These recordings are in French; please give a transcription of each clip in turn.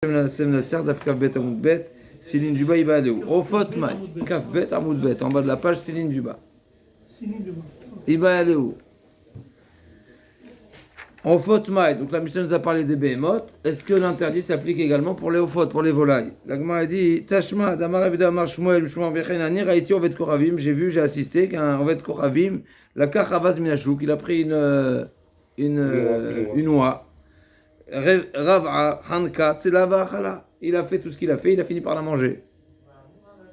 Céline Duba, il va aller où? Au Fotmaï, Kafbet, Amoudbet, en bas de la page, Céline Duba. Il va aller où? Au Fotmaï, donc la Mishnah nous a parlé des Behemoth. Est-ce que l'interdit s'applique également pour les Ofot, pour les volailles? La Gemara a dit Tashma, Damar Evidamar Shmuel, Shmuel Bechenani, Raïti Ovet Koravim. J'ai vu, j'ai assisté qu'un Ovet Koravim, la Kachavaz Minashuk, il a pris une oie. Rav Hanka, Tselava Achala. Il a fait tout ce qu'il a fait, il a fini par la manger.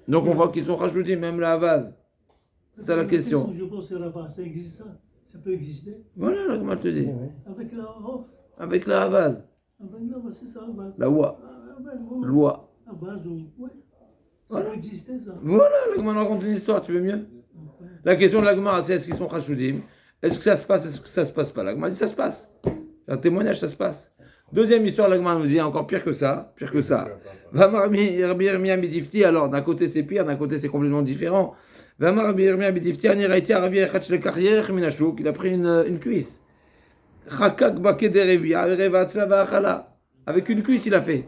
Donc on voit qu'ils sont rajoutés, même la Havaz. C'est la question. Je pense que ça existe, ça peut exister. Voilà, là, comment je te dis. Avec la off. Avec la Havaz. Avec la c'est ça, Havaz. La oie. L'oie. Havaz, ouais. Ça Voilà. peut exister, ça. Voilà, là, comment on raconte une histoire, tu veux mieux? La question de la Gemara, c'est est-ce qu'ils sont rajoutés? Est-ce que ça se passe, est-ce que ça se passe pas? La Gemara dit ça se passe. Un témoignage, ça se passe. Deuxième histoire, la Gemara nous dit encore pire que ça. Vamar Birmia Midifti, alors d'un côté c'est pire, d'un côté c'est complètement différent. Vamar Birmia Midifti, Anirayti Aravi Echatch le carrière, Minashuk, il a pris une cuisse. Chakak Bakederevia, Revatzlava Achala. Avec une cuisse, il a fait.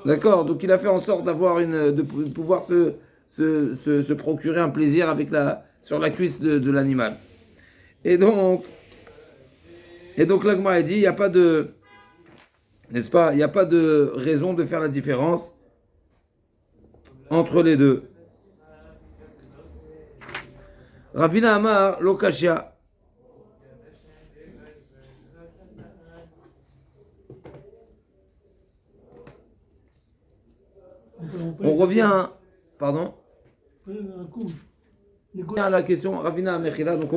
D'accord, donc il a fait en sorte de pouvoir se procurer un plaisir sur la cuisse de l'animal. Et donc la Gemara a dit, il n'y a pas de, n'est-ce pas, il n'y a pas de raison de faire la différence entre les deux. Ravina Amar Lokashia. On revient, pardon. À la question Ravina Mechila, donc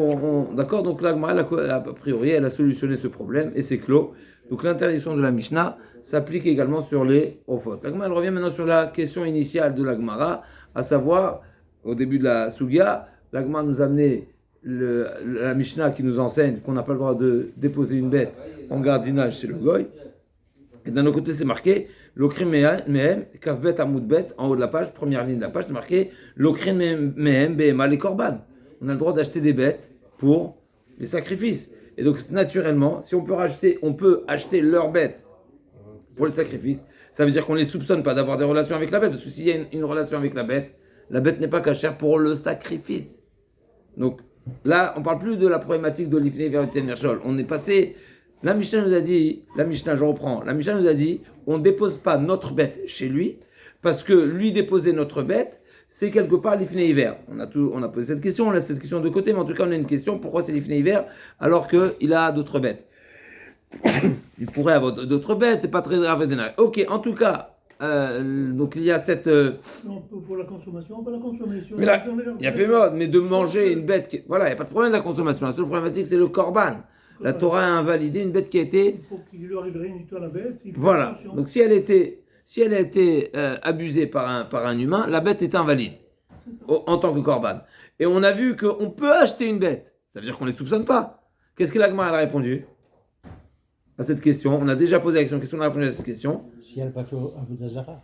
d'accord, donc la Gemara, a priori, elle a solutionné ce problème et c'est clos. Donc l'interdiction de la Mishnah s'applique également sur les Ofot. La Gemara, elle revient maintenant sur la question initiale de la Gemara, à savoir, au début de la Sugia, la Gemara nous a amené la Mishnah qui nous enseigne qu'on n'a pas le droit de déposer une bête en gardinage chez le Goy. Et d'un autre côté, c'est marqué L'okrim mehem, kafbet amoudbet, en haut de la page, première ligne de la page, c'est marqué L'okrim mehem, behema, les korban. On a le droit d'acheter des bêtes pour les sacrifices. Et donc, naturellement, si on peut acheter leurs bêtes pour les sacrifices, ça veut dire qu'on ne les soupçonne pas d'avoir des relations avec la bête, parce que s'il y a une relation avec la bête n'est pas cachère pour le sacrifice. Donc, là, on ne parle plus de la problématique d'Olifné vers Merchol. On est passé. La Mishnah nous a dit, la Mishnah nous a dit, on ne dépose pas notre bête chez lui, parce que lui déposer notre bête, c'est quelque part l'ifné hiver. On a posé cette question, on laisse cette question de côté, mais en tout cas on a une question, pourquoi c'est l'ifné hiver, alors qu'il a d'autres bêtes? Il pourrait avoir d'autres bêtes, c'est pas très grave. Ok, en tout cas, donc il y a cette... Pour la consommation, pas la consommation. Mais là, il y a fait mode, mais de manger une bête, voilà, il n'y a pas de problème de la consommation, la seule problématique c'est le korban. La Torah a invalidé une bête qui a été... Pour qu'il lui arrive rien du tout à la bête. Voilà. Donc si elle a été abusée par un humain, la bête est invalide en tant que korban. Et on a vu qu'on peut acheter une bête. Ça veut dire qu'on ne les soupçonne pas. Qu'est-ce que l'Agma a répondu à cette question? On a déjà posé la question. Qu'est-ce qu'on a répondu à cette question? Si elle n'a pas fait Avodazara.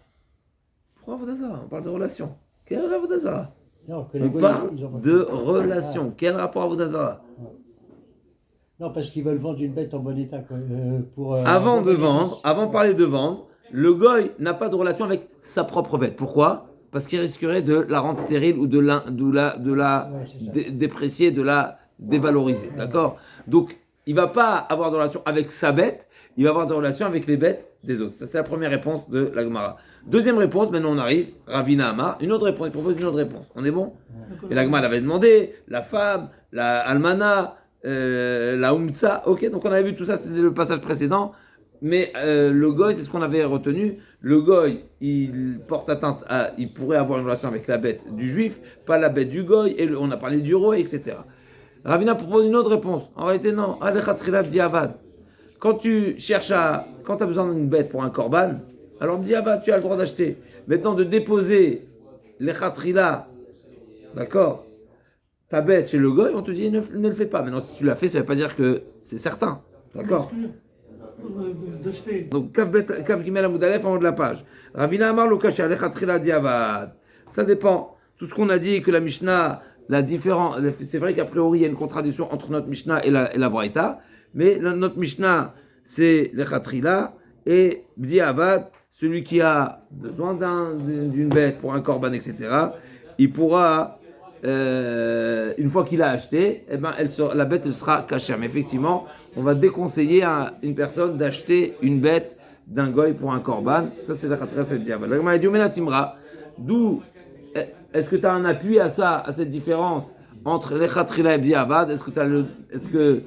Pourquoi Avodazara? On parle de relation. Quel est Avodazara? Non, on parle de relation. Quel rapport à Avodazara? Non, parce qu'ils veulent vendre une bête en bon état. Avant de parler de vendre, le goy n'a pas de relation avec sa propre bête. Pourquoi? Parce qu'il risquerait de la rendre stérile ou de la déprécier, de la dévaloriser. D'accord? Donc, il ne va pas avoir de relation avec sa bête, il va avoir de relation avec les bêtes des autres. Ça, c'est la première réponse de la Gemara. Deuxième réponse, maintenant on arrive, Ravina Amar, il propose une autre réponse. On est bon? Et la Gemara avait demandé, la femme, la almana, la Umtsa, ok, donc on avait vu tout ça, c'était le passage précédent, mais le goy, c'est ce qu'on avait retenu. Le goy, il porte atteinte il pourrait avoir une relation avec la bête du juif, pas la bête du goy, et on a parlé du roi, etc. Ravina propose une autre réponse. En réalité, non, Alechatrilab diavad. Quand tu as besoin d'une bête pour un korban, alors diavad, tu as le droit d'acheter. Maintenant, de déposer les khatrila, d'accord, ta bête chez le goy, on te dit ne le fais pas. Maintenant, si tu l'as fait, ça ne veut pas dire que c'est certain. D'accord? Donc, Kav Gimel Amoudalef en haut de la page. Ravina Amar Lokasha, Lechatchila Diavad. Ça dépend. Tout ce qu'on a dit, que la Mishnah, c'est vrai qu'a priori, il y a une contradiction entre notre Mishnah et la Braïta, mais notre Mishnah, c'est Lechatchila, Et Bdi Avad, celui qui a besoin d'une bête pour un korban, etc., il pourra, une fois qu'il a acheté, eh ben, la bête elle sera cachère. Mais effectivement, on va déconseiller à une personne d'acheter une bête d'un goy pour un korban. Ça, c'est la khatras et Bdi Avad. La Gemara dit, Umena Timra, d'où est-ce que tu as un appui à ça, à cette différence entre les khatrila et Bdi Avad? Est-ce que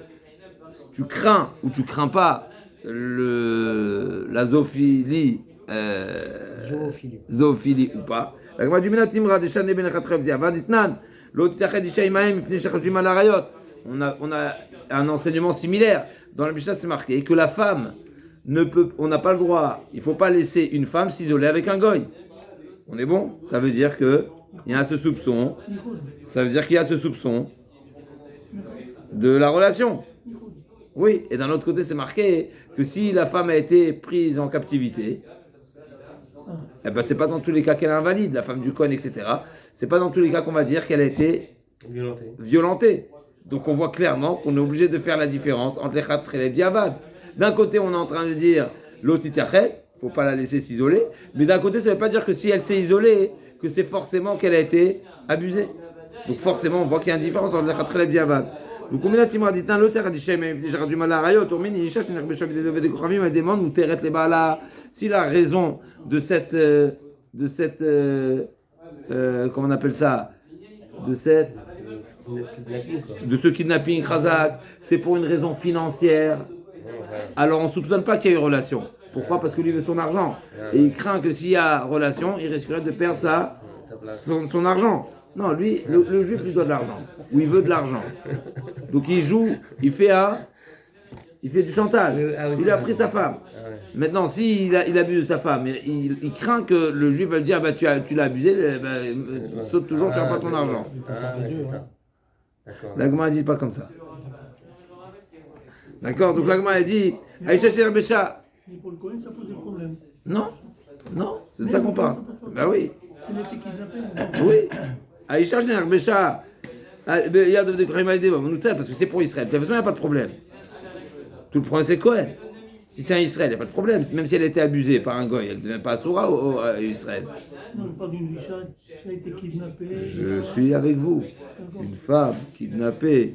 tu crains ou tu crains pas la zoophilie, zoophilie ou pas? La Gemara dit, Umena Timra, Deshane ben khatrila et Bdi Avad, Itnan, l'autre tachet d'Isha imahem, mipnei shechashvim al harayot. On a un enseignement similaire. Dans la Mishnah, c'est marqué que la femme on n'a pas le droit, il ne faut pas laisser une femme s'isoler avec un goy. On est bon? Ça veut dire qu'il y a ce soupçon. Ça veut dire qu'il y a ce soupçon de la relation. Oui, et d'un autre côté, c'est marqué que si la femme a été prise en captivité, eh ben, c'est pas dans tous les cas qu'elle est invalide, la femme du Kohen, etc. C'est pas dans tous les cas qu'on va dire qu'elle a été violentée. Donc on voit clairement qu'on est obligé de faire la différence entre les Khatr et les Bdi Avad. D'un côté, on est en train de dire l'otitiachet, faut pas la laisser s'isoler, mais d'un côté, ça veut pas dire que si elle s'est isolée, que c'est forcément qu'elle a été abusée. Donc forcément, on voit qu'il y a une différence entre les Khatr et les Bdi Avad. Donc on met la timra dit un l'autre a dit chem déjà du mal à rayot on met ni cherche ni rebeshab de lever des kravim elle demande ou terret les bala si la raison de cette comment on appelle ça de ce kidnapping khazak c'est pour une raison financière, alors on soupçonne pas qu'il y a eu relation. Pourquoi? Parce que lui veut son argent et il craint que s'il y a relation il risquerait de perdre son argent. Non, lui, le juif lui doit de l'argent, ou il veut de l'argent. Donc il joue, il fait du chantage. Il a pris sa femme. Maintenant, s'il abuse de sa femme, il craint que le juif va lui dire bah, tu l'as abusé, saute toujours, tu n'as pas ton argent. C'est ça. La Gemara dit pas comme ça. D'accord? Donc la Gemara dit Aïcha Sherbesha. Mais pour le Cohen, ça pose des problèmes. Non, c'est de ça qu'on parle. Ben oui. S'il était kidnappé. Oui. Aïcha Sherbesha. Il y a des parce que c'est pour Israël. De toute façon, il n'y a pas de problème. Tout le problème, c'est Cohen. Si c'est un Israël, il n'y a pas de problème. Même si elle a été abusée par un goy, elle ne devient pas Assoura à Israël. Non, je parle d'une Isha qui a été kidnappée. Je suis avec vous. Une femme kidnappée,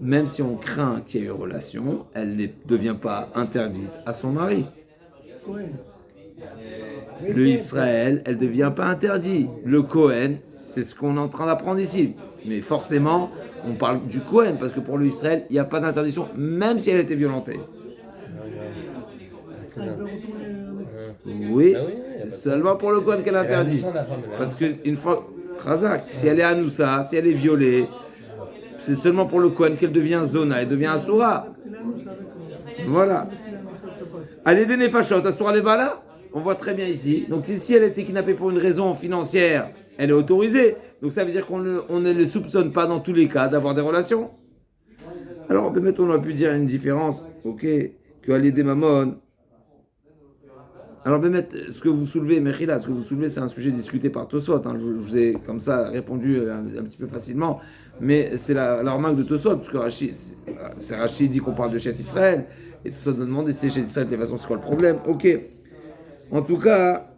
même si on craint qu'il y ait eu relation, elle ne devient pas interdite à son mari. Cohen. Le Israël, elle ne devient pas interdite. Le Cohen, c'est ce qu'on est en train d'apprendre ici. Mais forcément, on parle du Cohen, parce que pour le Israël, il n'y a pas d'interdiction, même si elle a été violentée. Elle peut retourner. Oui, c'est seulement pour le Cohen qu'elle interdit. Parce qu'une fois, Khazak, si elle est Anoussa, si elle est violée, c'est seulement pour le Cohen qu'elle devient Zona, elle devient Assoura. Voilà. Allez, des Nefashot, Assoura Levala, on voit très bien ici. Donc si elle a été kidnappée pour une raison financière, elle est autorisée. Donc ça veut dire qu'on ne les soupçonne pas dans tous les cas d'avoir des relations. Alors, peut-être on a pu dire une différence, ok, que Ali des Mamon. Alors, peut-être ce que vous soulevez, Mechila, ce que vous soulevez, c'est un sujet discuté par Tosfot. Hein. Je vous ai comme ça répondu un petit peu facilement, mais c'est la remarque de Tosfot, parce que Rachid dit qu'on parle de Chet Israël, et Tosfot nous demande si c'est Chet Israël, de toute façon, c'est quoi le problème? Ok. En tout cas.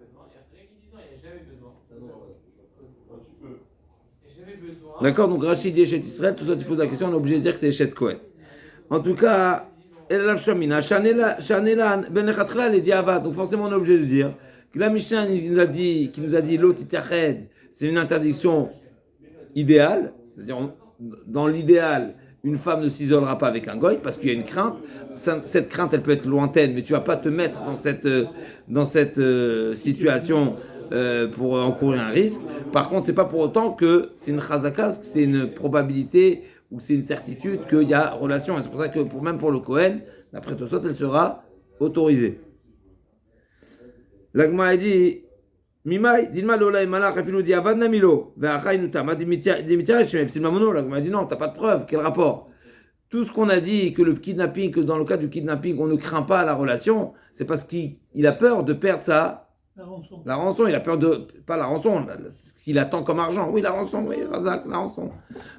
D'accord, donc Rachid dit Chet Israël, tout ça, tu poses la question, on est obligé de dire que c'est Chet Cohen. En tout cas. Donc forcément on est obligé de dire que la Mishnah qui nous a dit l'otitached, c'est une interdiction idéale, c'est-à-dire dans l'idéal une femme ne s'isolera pas avec un goy parce qu'il y a une crainte. Cette crainte elle peut être lointaine, mais tu vas pas te mettre dans cette situation pour encourir un risque. Par contre c'est pas pour autant que c'est une chazaka, c'est une probabilité ou c'est une certitude qu'il y a relation. Et c'est pour ça que même pour le Cohen, d'après Tosfot, elle sera autorisée. L'Agma a dit Mimai, dilma lola malach afilu di avad namilo, ve'achai nutama dimitia shemef silmamono. L'Agma a dit non, t'as pas de preuve. Quel rapport? Tout ce qu'on a dit que le kidnapping, que dans le cas du kidnapping, on ne craint pas la relation, c'est parce qu'il a peur de perdre la rançon, il a peur de... Pas la rançon, s'il attend comme argent. Oui, la rançon, oui, Razak, la rançon.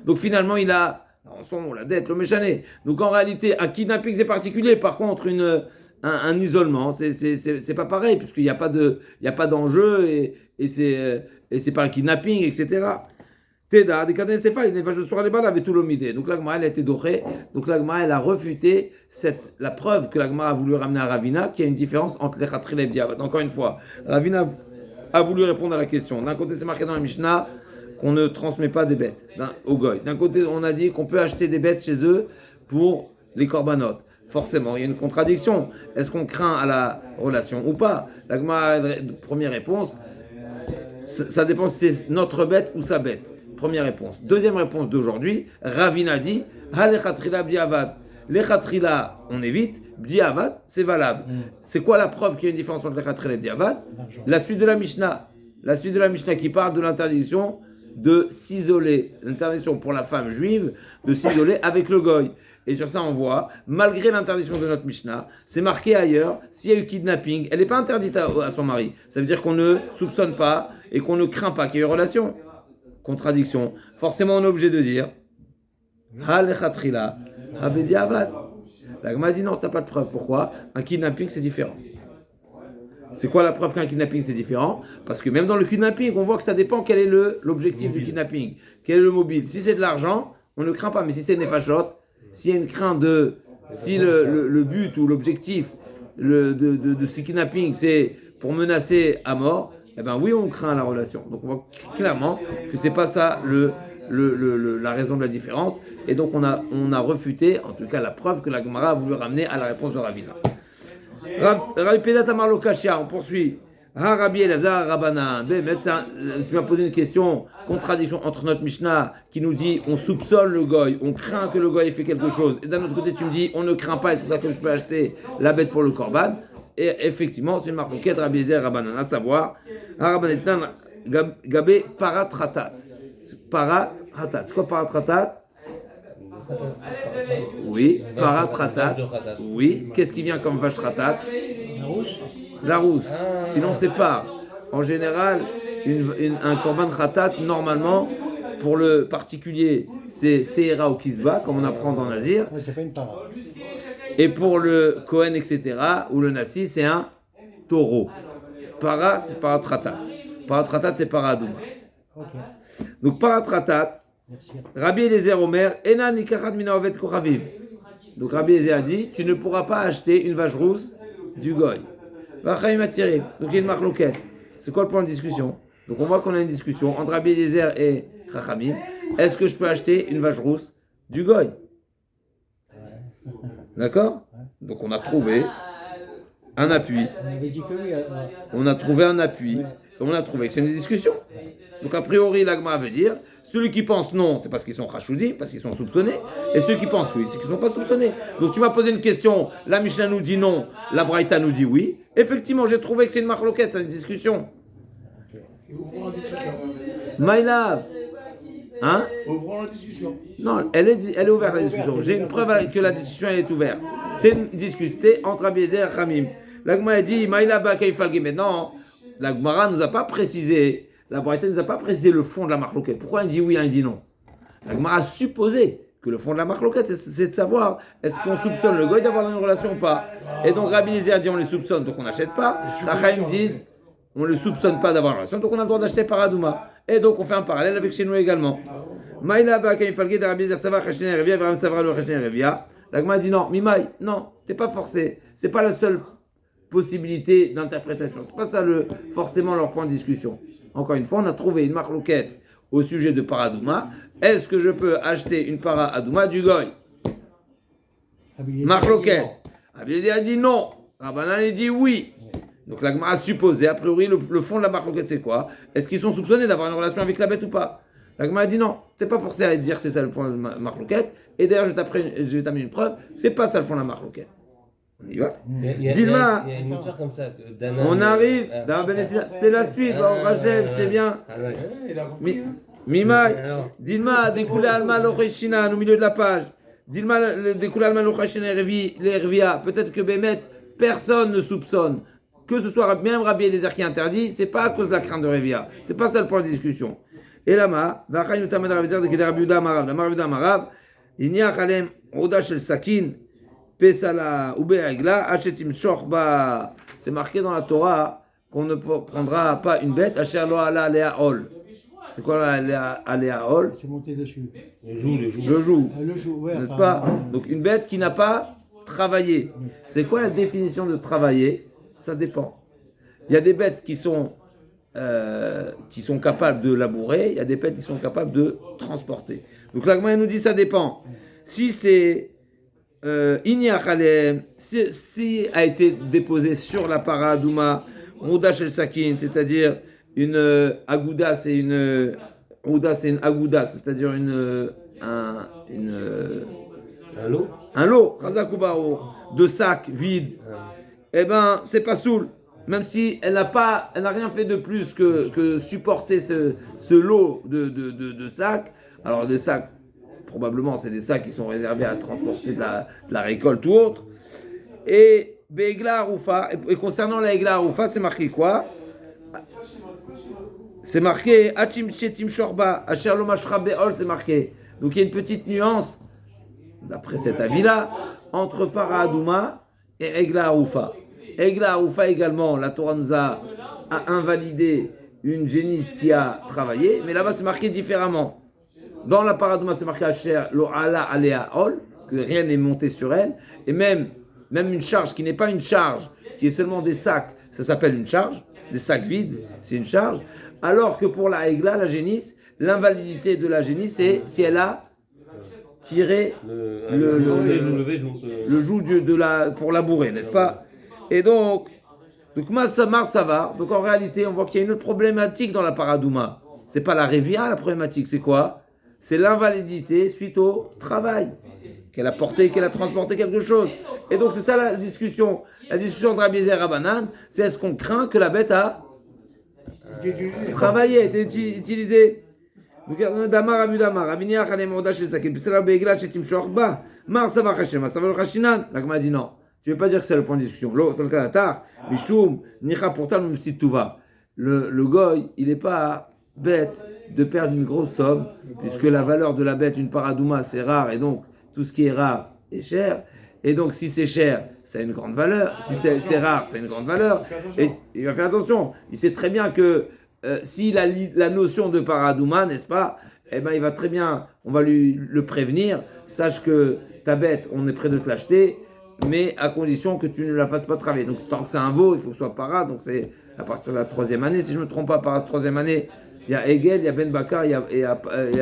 Donc finalement, il a la rançon, la dette, le méchané. Donc en réalité, un kidnapping, c'est particulier. Par contre, un isolement. C'est pas pareil, puisqu'il n'y a pas d'enjeu et c'est pas un kidnapping, etc. Teda, des cadets, c'est pas, il n'est pas sur les balles avec tout l'omidé. Donc l'agma, elle a été dorée. Donc l'agma, elle a refuté la preuve que l'agma a voulu ramener à Ravina, qu'il y a une différence entre les khatril et les diavad. Encore une fois, Ravina a voulu répondre à la question. D'un côté, c'est marqué dans la Mishnah qu'on ne transmet pas des bêtes au goy. D'un côté, on a dit qu'on peut acheter des bêtes chez eux pour les korbanot. Forcément, il y a une contradiction. Est-ce qu'on craint à la relation ou pas? L'agma, première réponse, ça dépend si c'est notre bête ou sa bête. Première réponse. Deuxième réponse d'aujourd'hui, Ravina dit Halechatrila bdiavad. Lechatrila, on évite, bdiavad, c'est valable. C'est quoi la preuve qu'il y a une différence entre lechatrila et bdiavad? La suite de la Mishnah. La suite de la Mishnah qui parle de l'interdiction de s'isoler. L'interdiction pour la femme juive de s'isoler avec le goy. Et sur ça, on voit, malgré l'interdiction de notre Mishnah, c'est marqué ailleurs, s'il y a eu kidnapping, elle n'est pas interdite à son mari. Ça veut dire qu'on ne soupçonne pas et qu'on ne craint pas qu'il y ait eu relation. Contradiction. Forcément, on est obligé de dire Halechatrila, habediavad. La Gemara dit non, tu n'as pas de preuve. Pourquoi? Un kidnapping, c'est différent. C'est quoi la preuve qu'un kidnapping, c'est différent? Parce que même dans le kidnapping, on voit que ça dépend quel est l'objectif du kidnapping. Quel est le mobile? Si c'est de l'argent, on ne craint pas. Mais si c'est nefashot, s'il y a une crainte si le but ou l'objectif de ce kidnapping, c'est pour menacer à mort, eh ben oui, on craint la relation. Donc on voit clairement que c'est pas ça la raison de la différence. Et donc on a refuté, en tout cas, la preuve que la Gemara a voulu ramener à la réponse de Ravina. Rabbi Pedat Amar Lo Kashia, on poursuit. Ha Rabbi Elazar Rabbanan. Tu m'as posé une question, contradiction entre notre Mishnah qui nous dit on soupçonne le goy, on craint que le goy ait fait quelque chose. Et d'un autre côté, tu me dis on ne craint pas, est-ce que c'est pour ça que je peux acheter la bête pour le korban? Et effectivement, c'est une marque de Rabbi Elazar Rabbanan, à savoir Rabbanetan Gabé Paratratat. Paratratat. C'est quoi Paratratat? Oui, Paratratat. Oui, qu'est-ce qui vient comme vache tratat? La rousse. Sinon, c'est pas. En général, un korban khatat, normalement, pour le particulier, c'est Seira ou Kisba, comme on apprend dans Nazir. Ouais, c'est pas une para. Et pour le Kohen, etc., ou le Nassi, c'est un taureau. Para, c'est Paratratat. Paratratat, c'est Paradouma. Ok. Donc, Paratratat, Merci. Rabbi Eliezer Omer, Ena nikachat mina ovet kochavim. Donc, Rabbi Eliezer a dit, tu ne pourras pas acheter une vache rousse du goy. Donc il y a une marloquette. C'est quoi le point de discussion? Donc on voit qu'on a une discussion entre Rabbi Eliezer et Chachamim. Est-ce que je peux acheter une vache rousse du goy? D'accord? Donc on a trouvé un appui. On avait dit que oui. On a trouvé un appui. On a trouvé que c'est une discussion. Donc a priori l'agma veut dire celui qui pense non, c'est parce qu'ils sont chachoudim, parce qu'ils sont soupçonnés, et ceux qui pensent oui, c'est qu'ils ne sont pas soupçonnés. Donc tu m'as posé une question, la Mishnah nous dit non, la Braïta nous dit oui. Effectivement, j'ai trouvé que c'est une marloquette, c'est une discussion. My love. Hein? Ouvrons la discussion. Non, elle est ouverte la discussion. J'ai une preuve que la discussion elle est ouverte. C'est une discussion entre Abiezer et Ramim. L'agma a dit My love Bakaïfalgi. Mais non, la Gemara nous a pas précisé. La Braïta ne nous a pas précisé le fond de la marloquette. Pourquoi il dit oui et il dit non? La Gemara a supposé que le fond de la marloquette, c'est de savoir est-ce qu'on soupçonne le goy d'avoir une relation ou pas. Et donc Rabbi Eliezer a dit on les soupçonne, donc on n'achète pas. Rachaim dit on ne le soupçonne pas d'avoir une relation, donc on a le droit d'acheter par Adouma. Et donc on fait un parallèle avec chez nous également. Maïla Bakaim Falgé de Rabbi Eliezer Sava Chachene Revia, Varam Savra le Chachene Revia. La Gemara dit non, Mimaï, non, t'es pas forcé. C'est pas la seule possibilité d'interprétation. C'est pas ça forcément leur point de discussion. Encore une fois, on a trouvé une marloquette au sujet de Paradouma. Est-ce que je peux acheter une para Adouma du goy? Marloquette. Abiyadi a dit non. Rabbanan a dit oui. Donc la Gemara a supposé, a priori, le fond de la marloquette c'est quoi? Est-ce qu'ils sont soupçonnés d'avoir une relation avec la bête ou pas? La Gemara a dit non. T'es pas forcé à dire que c'est ça le fond de la marloquette. Et d'ailleurs, je vais t'amener une preuve. C'est pas ça le fond de la marloquette. On y va. Dilma, il y a une histoire comme ça. on arrive dans c'est la suite, on rachète, c'est bien. Mima, Dilma, découlé Alma Locheshina, au milieu de la page. Dilma, découlé Alma Locheshina, les Revia. Peut-être que Bémet, personne ne soupçonne. Que ce soit même Rabbi Eliezer qui interdit, c'est pas à cause de la crainte de Revia. C'est pas ça le point de discussion. Et là-bas, Vachai nous t'amène à Rabbi Eliezer de Rabbi Yehuda Marav. Rabbi Yehuda Marav, il n'y a Khalem, Oda Shel Sakin. Pesala ou Be'agla, Achetim Shorba. C'est marqué dans la Torah qu'on ne prendra pas une bête, Asher lo ala alea ol. C'est quoi alea ol? C'est monté dessus. Le joug, Le jour, ouais, n'est-ce enfin, pas? Donc une bête qui n'a pas travaillé. C'est quoi la définition de travailler? Ça dépend. Il y a des bêtes qui sont capables de labourer, il y a des bêtes qui sont capables de transporter. Donc l'Agma nous dit ça dépend. Si c'est si a été déposé sur la paradouma, Rouda shel Sakin, c'est-à-dire une agouda, c'est une agouda, c'est-à-dire un lot, Chazak ou Baruch, de sacs vides, eh ben, c'est pas soul. Même si elle n'a rien fait de plus que supporter ce lot de sacs. Alors, des sacs, probablement, c'est des sacs qui sont réservés à transporter de la récolte ou autre. Et Be'egla Arufa, et concernant la Egla Arufa, c'est marqué quoi? C'est marqué Achim Shetim Shorba, Asher lo mashra be'ol, c'est marqué. Donc il y a une petite nuance, d'après cet avis-là, entre Paradouma et Egla Arufa. Egla Arufa également, la Torah nous a invalidé une génisse qui a travaillé, mais là-bas c'est marqué différemment. Dans la Paradouma c'est marqué Asher lo ala alea ol, que rien n'est monté sur elle, et même une charge qui n'est pas une charge, qui est seulement des sacs, ça s'appelle une charge, des sacs vides, c'est une charge. Alors que pour la Egla, la génisse, l'invalidité de la génisse, c'est si elle a tiré le joug pour labourer, n'est-ce pas? Et donc ça va. Donc en réalité, on voit qu'il y a une autre problématique dans la paradouma. C'est pas la révia, la problématique, c'est quoi? C'est l'invalidité suite au travail. Qu'elle a porté, qu'elle a transporté quelque chose. Et donc c'est ça la discussion. La discussion de Rabbi Eliezer et Rabbanan, c'est est-ce qu'on craint que la bête a travaillé, été utilisé. Damar Abudamar, Avinia Khanemorda chez Sakin, Pisala Begla chez Tim Shorba, Mar Sava Hashem, Sava Hashinan. L'Agma dit non. Tu ne veux pas dire que c'est le point de discussion. Lo, c'est le cas d'Atar, Mishum, Nicha pourtant, même si tout va. Le goy, il n'est pas bête de perdre une grosse somme, puisque la valeur de la bête, une paradouma, c'est rare, et donc tout ce qui est rare est cher. Et donc, si c'est cher, ça a une grande valeur. Si c'est rare, ça a une grande valeur. Et il va faire attention. Il sait très bien que s'il a la notion de paradouma, n'est-ce pas? Eh ben, il va très bien, on va le prévenir. Sache que ta bête, on est prêt de te l'acheter, mais à condition que tu ne la fasses pas travailler. Donc, tant que c'est un veau, il faut que ce soit para. Donc, c'est à partir de la 3e année. Si je ne me trompe pas, para, 3e année, il y a Egel, il y a Ben Bakar, il y a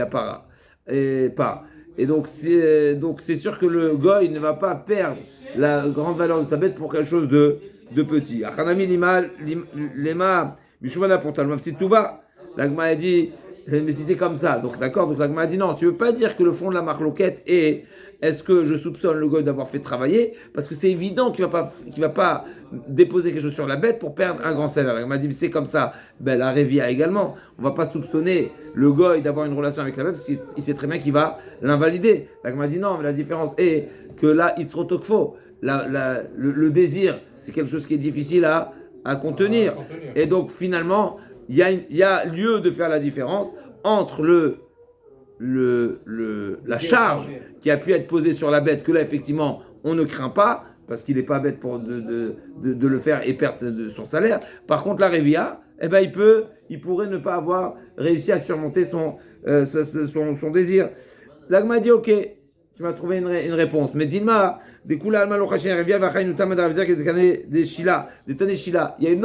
para. Et pas. Et donc c'est sûr que le goy ne va pas perdre la grande valeur de sa bête pour quelque chose de petit. Achanami lema bishuvana pour talmam si tout va. L'agma a dit mais si c'est comme ça, donc d'accord. Donc l'agma a dit non, tu veux pas dire que le fond de la marloquette est est-ce que je soupçonne le goy d'avoir fait travailler parce que c'est évident qu'il va pas déposer quelque chose sur la bête pour perdre un grand salaire. L'agma a dit mais c'est comme ça. Ben la révia également. On va pas soupçonner le goy d'avoir une relation avec la bête parce qu'il sait très bien qu'il va l'invalider. L'agma a dit non, mais la différence est que là itzrotokfo, le désir, c'est quelque chose qui est difficile à contenir. Et donc finalement, il y a lieu de faire la différence entre la charge qui a pu être posée sur la bête, que là effectivement on ne craint pas, parce qu'il n'est pas bête de le faire et perdre son salaire. Par contre la révia, eh ben, il pourrait ne pas avoir réussi à surmonter son désir. L'agma dit ok, tu m'as trouvé une réponse. Mais Dilma, des Kula Alma Lochachen Révia Vachai Nutam Adravizak des Shila, des Tane Shila. Il y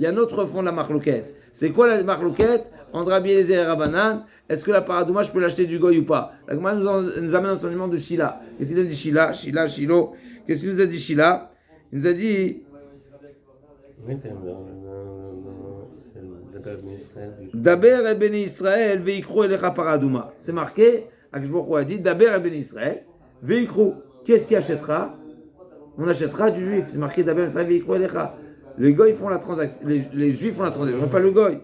a un autre fond de la marloquette. C'est quoi la marloquette entre Rabbi Eliezer et Rabbanan? Est-ce que la paradouma, je peux l'acheter du goy ou pas? L'agma nous amène un enseignement de Shila. Qu'est-ce qu'il a dit Shila? Shilo. Qu'est-ce qu'il nous a dit Shila? Il nous a dit Daber el Beni Israël veikru elecha paradouma. C'est marqué, Akshboch a dit Daber el Beni Israël veikru. Qu'est-ce qui achètera? On achètera du juif. C'est marqué Daber el Israël veikru elecha. Les goy font la transaction. Les juifs font la transaction, pas le goy.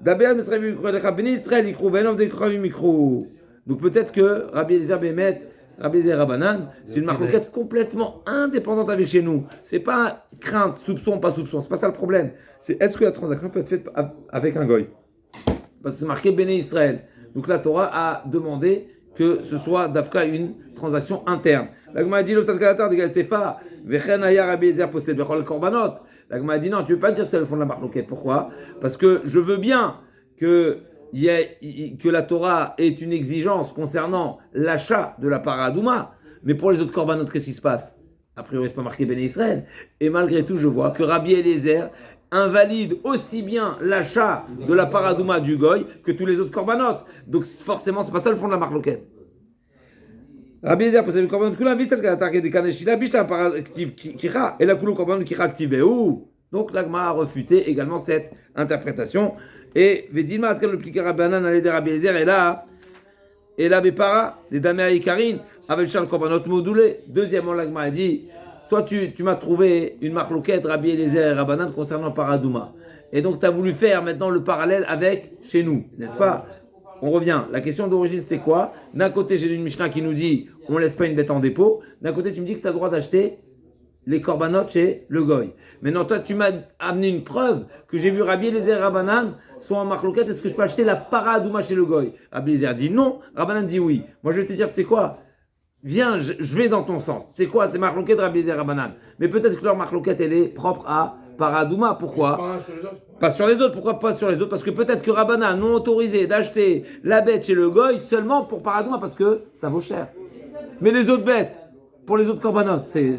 Daber el Israël veikru elecha. Beni Israël ikru venov de kravim ikru. Donc peut-être que Rabbi Eliezer Bémet, Rabbi Eliezer Rabbanan, c'est une marloquette complètement indépendante avec chez nous. C'est pas crainte, soupçon, pas soupçon. C'est pas ça le problème. C'est est-ce que la transaction peut être faite avec un goy? Parce que c'est marqué Béné Israël. Donc la Torah a demandé que ce soit d'Afka une transaction interne. La Gemara dit l'Ostad Kalatar de Sefa, Vechen Aya Rabbi Eliezer possède Bechol Korbanot. La Gemara dit non, tu ne veux pas dire que c'est le fond de la marloquette. Pourquoi? Parce que je veux bien que la Torah ait une exigence concernant l'achat de la paradouma, mais pour les autres korbanot, qu'est-ce qui se passe? A priori, c'est pas marqué Béné Israël. Et malgré tout, je vois que Rabbi Eliezer invalide aussi bien l'achat de la paradouma du goy que tous les autres korbanot. Donc forcément, c'est pas ça le fond de la marloquette. Rabbi Eliezer possède le korbanot kula, visel kalatar de kaneshila, bishta para active kicha, et la kulo korbanot kicha active. Donc l'agma a refuté également cette interprétation. Et Vedilma Atkel le pliquer Rabbanan à l'aider Rabbi Eliezer et là Bepara, les Damea Ikarin, avec Charles Korbanot Modoulé. Deuxièmement, l'agma a dit toi, tu m'as trouvé une marloquette Rabbi Eliezer et Rabbanan concernant Paradouma. Et donc, tu as voulu faire maintenant le parallèle avec chez nous, n'est-ce pas? On revient. La question d'origine, c'était quoi? D'un côté, j'ai une Mishnah qui nous dit on ne laisse pas une bête en dépôt. D'un côté, tu me dis que tu as le droit d'acheter les korbanot chez le goy. Maintenant, toi, tu m'as amené une preuve que j'ai vu Rabbi Eliezer et Rabbanan sont en marloquette. Est-ce que je peux acheter la paradouma chez le goy? Rabbi Eliezer dit non. Rabbanan dit oui. Moi, je vais te dire, tu sais quoi? Viens, je vais dans ton sens. C'est quoi? C'est marloquette Rabbi Eliezer et Rabbanan. Mais peut-être que leur marloquette, elle est propre à paradouma. Pourquoi? Pas sur les autres. Pourquoi pas sur les autres? Parce que peut-être que Rabbanan n'ont autorisé d'acheter la bête chez le goy seulement pour paradouma parce que ça vaut cher. Mais les autres bêtes, pour les autres korbanot, c'est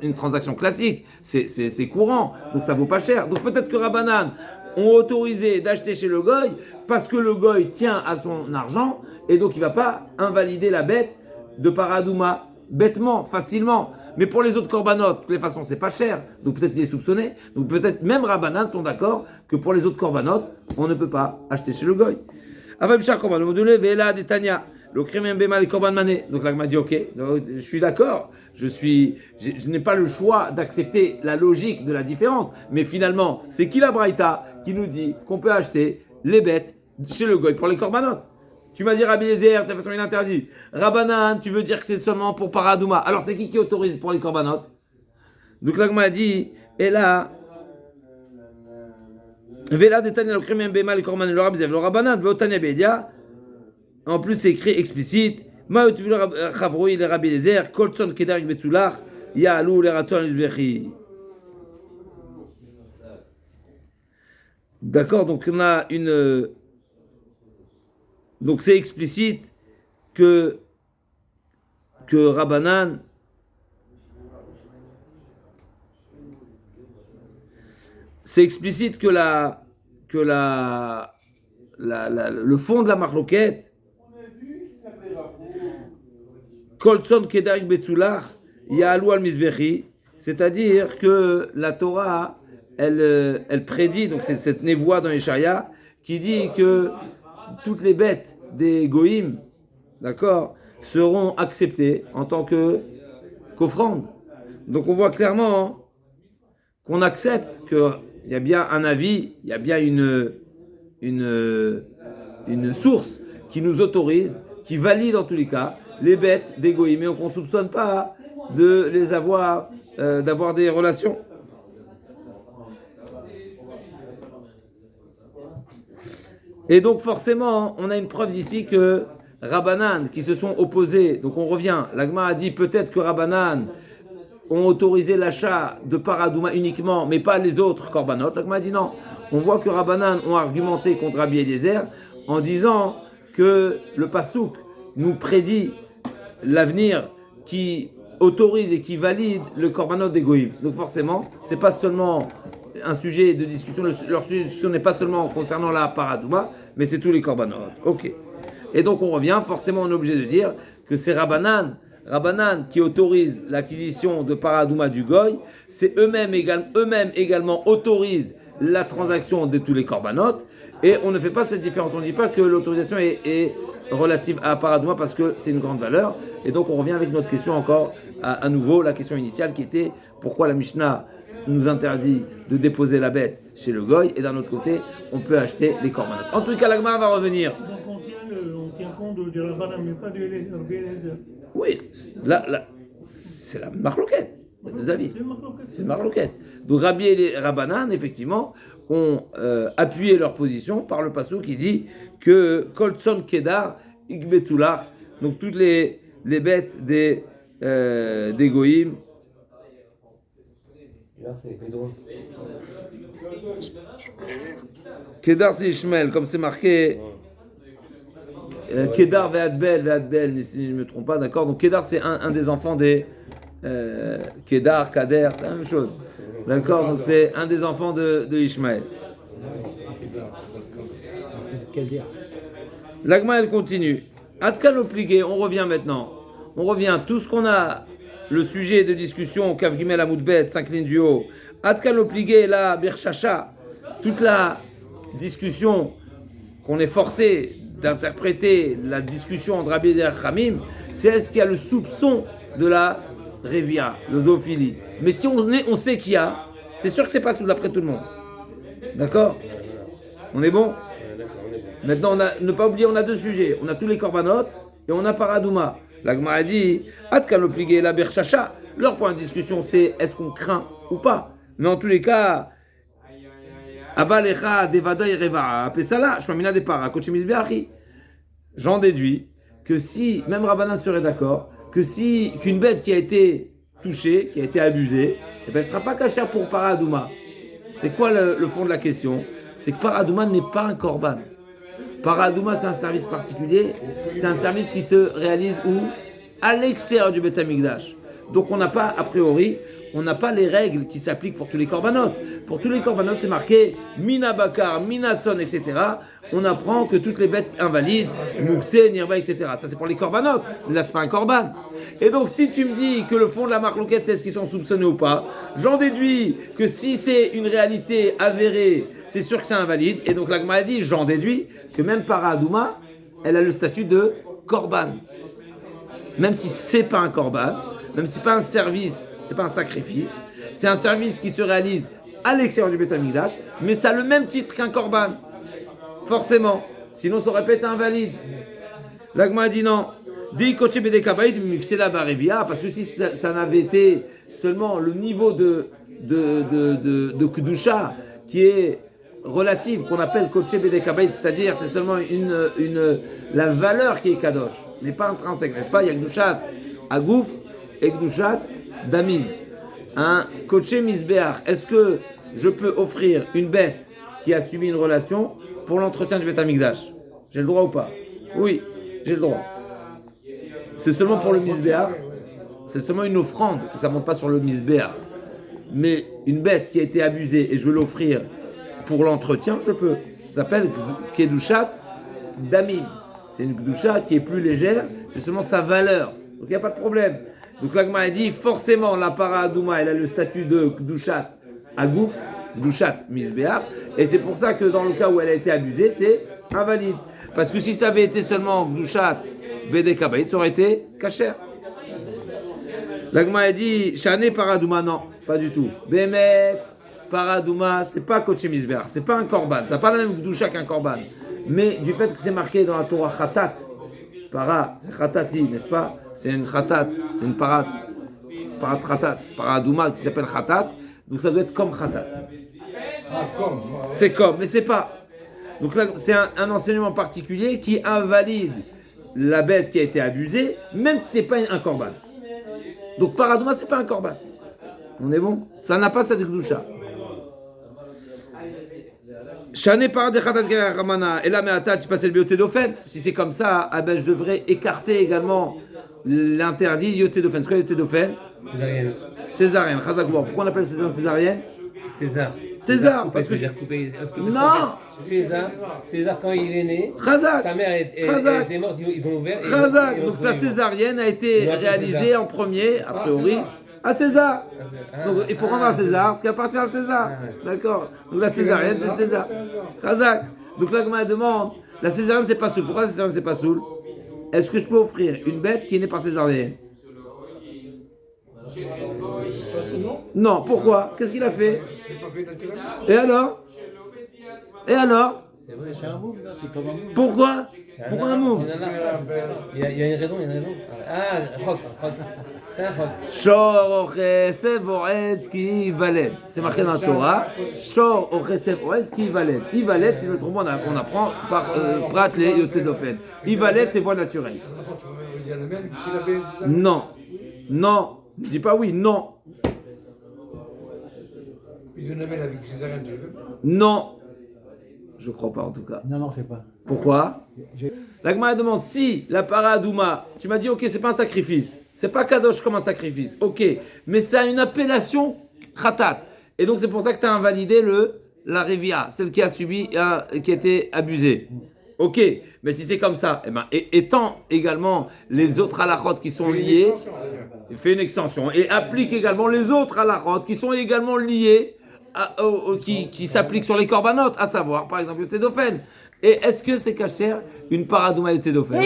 une transaction classique, c'est courant, donc ça vaut pas cher. Donc peut-être que Rabbanan ont autorisé d'acheter chez le goy parce que le goy tient à son argent et donc il va pas invalider la bête de paradouma bêtement, facilement. Mais pour les autres korbanot, de toutes les façons, c'est pas cher, donc peut-être il est soupçonné. Donc peut-être même Rabbanan sont d'accord que pour les autres korbanot, on ne peut pas acheter chez le goy. Avabishar korbanot modulé ve'ela detania. Donc la m'a dit ok, je suis d'accord, je n'ai pas le choix d'accepter la logique de la différence, mais finalement, c'est qui la Braïta qui nous dit qu'on peut acheter les bêtes chez le goy pour les korbanot? Tu m'as dit Rabbi Eliezer, de toute façon il interdit. Rabbanan, tu veux dire que c'est seulement pour paradouma. Alors c'est qui autorise pour les korbanot? Donc la m'a dit, et là, Vela detania le kremem bema les korbanot le Rabbi Eliezer, le Rabbanan, veotania bedia. En plus, c'est écrit explicite. Chavroï le Rabbi Eliezer, Koltson Kedarik Betulach, Ya'alou le Ratzon Lizbechi. D'accord, donc on a une. Donc c'est explicite que Rabbanan. C'est explicite que le fond de la marloquette. Kolson Kedarik Betulach, Ya'alou al Mizbechi, c'est-à-dire que la Torah, elle prédit, donc c'est cette névoie dans Yeshaïa, qui dit que toutes les bêtes des Goïm, d'accord, seront acceptées en tant qu'offrande. Donc on voit clairement qu'on accepte qu'il y a bien un avis, il y a bien une source qui nous autorise, qui valide en tous les cas, les bêtes des goïms, mais on ne soupçonne pas de les avoir, d'avoir des relations. Et donc forcément, on a une preuve d'ici que Rabbanan, qui se sont opposés, donc on revient, l'Agma a dit peut-être que Rabbanan ont autorisé l'achat de paradouma uniquement, mais pas les autres korbanot. L'Agma a dit non. On voit que Rabbanan ont argumenté contre Rabbi Eliezer en disant que le Passouk nous prédit l'avenir qui autorise et qui valide le korbanot des goïm. Donc forcément, c'est pas seulement un sujet de discussion, leur sujet de discussion n'est pas seulement concernant la paradouma, mais c'est tous les korbanot. Ok. Et donc on revient, forcément on est obligé de dire que c'est Rabbanan qui autorise l'acquisition de paradouma du goy, c'est eux-mêmes également autorisent la transaction de tous les korbanot, et on ne fait pas cette différence. On ne dit pas que l'autorisation est relative à paradouma parce que c'est une grande valeur. Et donc on revient avec notre question encore à nouveau, la question initiale qui était pourquoi la Mishnah nous interdit de déposer la bête chez le goy, et d'un autre côté on peut acheter les korbanot. En tout cas la Gemara va revenir. Donc on tient compte de Rabbanan, mais pas de Rabbi Eliezer. Oui, là, c'est la marloquette, il y a deux avis. C'est marloquette. Donc Rabbi et Rabbanan, effectivement, ont appuyé leur position par le passage qui dit que Koltson Kedar Ikbetular, donc toutes les bêtes des des goïms. Kedar c'est Ishmael, comme c'est marqué. Kedar Ve'adbel, si je ne me trompe pas, d'accord. Donc Kedar c'est un des enfants des Kedar, Kader, c'est la même chose. D'accord, donc c'est un des enfants de Ishmael. L'agma elle continue. Atkan obligé, on revient maintenant. On revient, tout ce qu'on a, le sujet de discussion, Kav Gimel Amoudbet, 5 lignes du haut. Atkan obligé, là, Birchacha, toute la discussion qu'on est forcé d'interpréter, la discussion entre Rabbi et Khamim, c'est est-ce qu'il y a le soupçon de la Révia, le zoophilie. Mais si on sait qu'il y a, c'est sûr que c'est pas sous d'après tout le monde. D'accord? On est bon? Maintenant, ne pas oublier, on a deux sujets. On a tous les korbanot et on a Paradouma. L'Agma a dit, Atkan obligé la Birchacha. Leur point de discussion, c'est est-ce qu'on craint ou pas? Mais en tous les cas, Avalecha devada ireva pesala shmamina de para kochimisbeachi. J'en déduis que si même Rabbanan serait d'accord qu'une bête qui a été touchée, qui a été abusée, eh ben, elle ne sera pas cachère pour Paradouma. C'est quoi le fond de la question? C'est que Paradouma n'est pas un korban. Paradouma, c'est un service particulier. C'est un service qui se réalise où? À l'extérieur du Beth Amikdash. Donc on n'a pas, a priori, on n'a pas les règles qui s'appliquent pour tous les korbanot. Pour tous les korbanot, c'est marqué Mina Bakar, Mina Tson, etc. On apprend que toutes les bêtes invalides, Moukté, Nirba, etc. Ça, c'est pour les korbanot. Mais là, c'est pas un korban. Et donc, si tu me dis que le fond de la marloquette, c'est ce qu'ils sont soupçonnés ou pas, j'en déduis que si c'est une réalité avérée, c'est sûr que c'est invalide. Et donc, l'Agma a dit, j'en déduis que même Paradouma, elle a le statut de korban. Même si c'est pas un korban, même si c'est pas un service, c'est pas un sacrifice, c'est un service qui se réalise à l'extérieur du Beth Amikdash, mais ça a le même titre qu'un korban. Forcément. Sinon, ça aurait pas été invalide. L'Agma a dit non. Parce que si ça n'avait été seulement le niveau de Kedusha qui est relative, qu'on appelle Koché Bedekabait, c'est-à-dire c'est seulement la valeur qui est Kadosh, mais pas intrinsèque, n'est-ce pas? Il y a Kedushat Agouf et Kedushat Damim. Un Koché Misbeach, est-ce que je peux offrir une bête qui a subi une relation pour l'entretien du Beth Amikdash? J'ai le droit ou pas? Oui, j'ai le droit. C'est seulement pour le Misbeach, c'est seulement une offrande, que ça ne monte pas sur le Misbeach. Mais une bête qui a été abusée et je veux l'offrir pour l'entretien, je peux. Ça s'appelle Kedushat Damim. C'est une Kedusha qui est plus légère, c'est seulement sa valeur. Donc il n'y a pas de problème. Donc l'Agma a dit, forcément, la Paradouma, elle a le statut de Kedushat Agouf, Kedushat Misbeach, et c'est pour ça que dans le cas où elle a été abusée, c'est invalide. Parce que si ça avait été seulement Kedushat Bedekabait, ça aurait été kasher. L'Agma a dit, Shane Paradouma, non, pas du tout. Bemet, Paradouma, c'est pas Koché Misbeach, c'est pas un korban, ça n'a pas la même Kedusha qu'un korban. Mais du fait que c'est marqué dans la Torah Khatat, Para, c'est Khatati, n'est-ce pas? C'est une Khatat, c'est une parat Khatat, Paradouma qui s'appelle Khatat, donc ça doit être comme Khatat. C'est comme, mais c'est pas. Donc là, c'est un enseignement particulier qui invalide la bête qui a été abusée, même si c'est pas un korban. Donc Paradouma, c'est pas un korban. On est bon? Ça n'a pas cette kedusha. Shane par de Khatat Ramana, et là, mais attends, tu passes le Yotzédofen. Si c'est comme ça, ah ben, je devrais écarter également l'interdit Yotzédofen. C'est quoi Yotzédofen? Césarienne. Césarienne. Pourquoi on appelle césarienne? César. Parce que j'ai recoupé. Non. César, quand il est né, Khazak. sa mère était morte, ils ont ouvert. Khazak. Donc la césarienne a été réalisée en premier, a priori, à César. Donc il faut rendre à César ce qui appartient à César. D'accord. Donc la césarienne, c'est César. Khazak. Donc là, comme elle demande, la césarienne, c'est pas soul. Pourquoi la césarienne, c'est pas soul? Est-ce que je peux offrir une bête qui est née par césarienne? Non, pourquoi? Qu'est-ce qu'il a fait? Et alors? C'est un moule, là, c'est comme un moule. Pourquoi un mot? Il y a une raison. Ah, Rock. C'est un Rock. Shor Ochesev Oez qui valède. C'est marqué dans la Torah. Shor Ochesev Oez qui valède. Ivaled, si je ne me trompe pas, on apprend par Prat le Yotzédofen. Ivaled, c'est voie naturelle. Non. Non. Ne dis pas oui, non. Puis de nommer avec césarienne, tu le fais pas. Non. Je crois pas en tout cas. Non, non, fais pas. Pourquoi? La Gemara demande si la paradouma, tu m'as dit ok, c'est pas un sacrifice, c'est pas kadosh comme un sacrifice, ok, mais ça a une appellation khatat. Et donc c'est pour ça que tu as invalidé la revia, celle qui a subi, qui a été abusée. Ok, mais si c'est comme ça, eh ben, étant également les autres halachot qui sont liés, fait une extension et applique également les autres halachot qui sont également liés, qui s'appliquent sur les korbanot, à savoir par exemple le Tzedofen. Et est-ce que c'est kasher une paradouma et Tzedofen?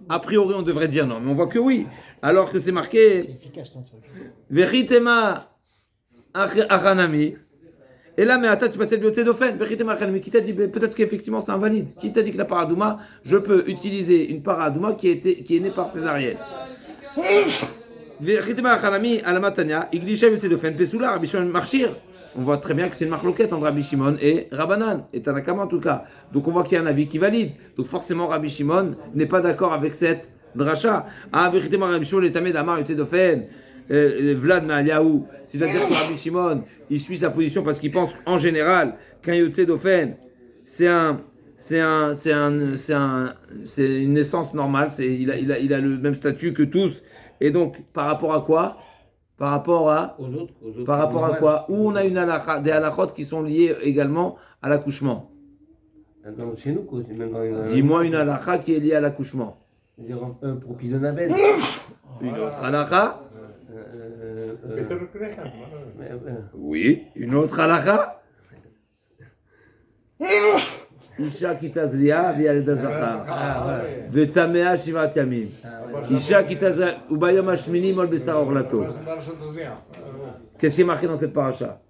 A priori on devrait dire non, mais on voit que oui, alors que c'est marqué C'est efficace ton truc. Veritema achanami. Et là, mais attends, tu passes le Tzedofen, Veritema achanami. Qui t'a dit peut-être qu'effectivement c'est invalide? Qui t'a dit que la paradouma, je peux utiliser une paradouma qui est née par césarienne? Veritema achanami alamatania, iglisha le Tzedofen, pesula, Rabbi Shimon marchir. On voit très bien que c'est une marloquette entre Rabbi Shimon et Rabbanan, et Tanakama en tout cas. Donc on voit qu'il y a un avis qui valide. Donc forcément Rabbi Shimon n'est pas d'accord avec cette dracha. Ah, véritablement Rabbi Shimon est amé d'Amar Yotzedofen, Vlad Ma'aliaou. C'est-à-dire que Rabbi Shimon, il suit sa position parce qu'il pense en général qu'un Yotzedofen, c'est une naissance normale, il a le même statut que tous. Et donc par rapport à quoi? Par rapport à quoi? Où on a des halachot qui sont liées également à l'accouchement. Chez nous, quoi, c'est même dans une. Dis-moi une halakha qui est liée à l'accouchement. C'est-à-dire pour Pisonabel. Une autre halakha? Oui. Une autre halakha? Isha kitazria via le dazachar. Vetamea shivat yamim. Isha kitazria ubayom hashmini mol besar orlato. Qu'est-ce qui est marqué dans cette paracha?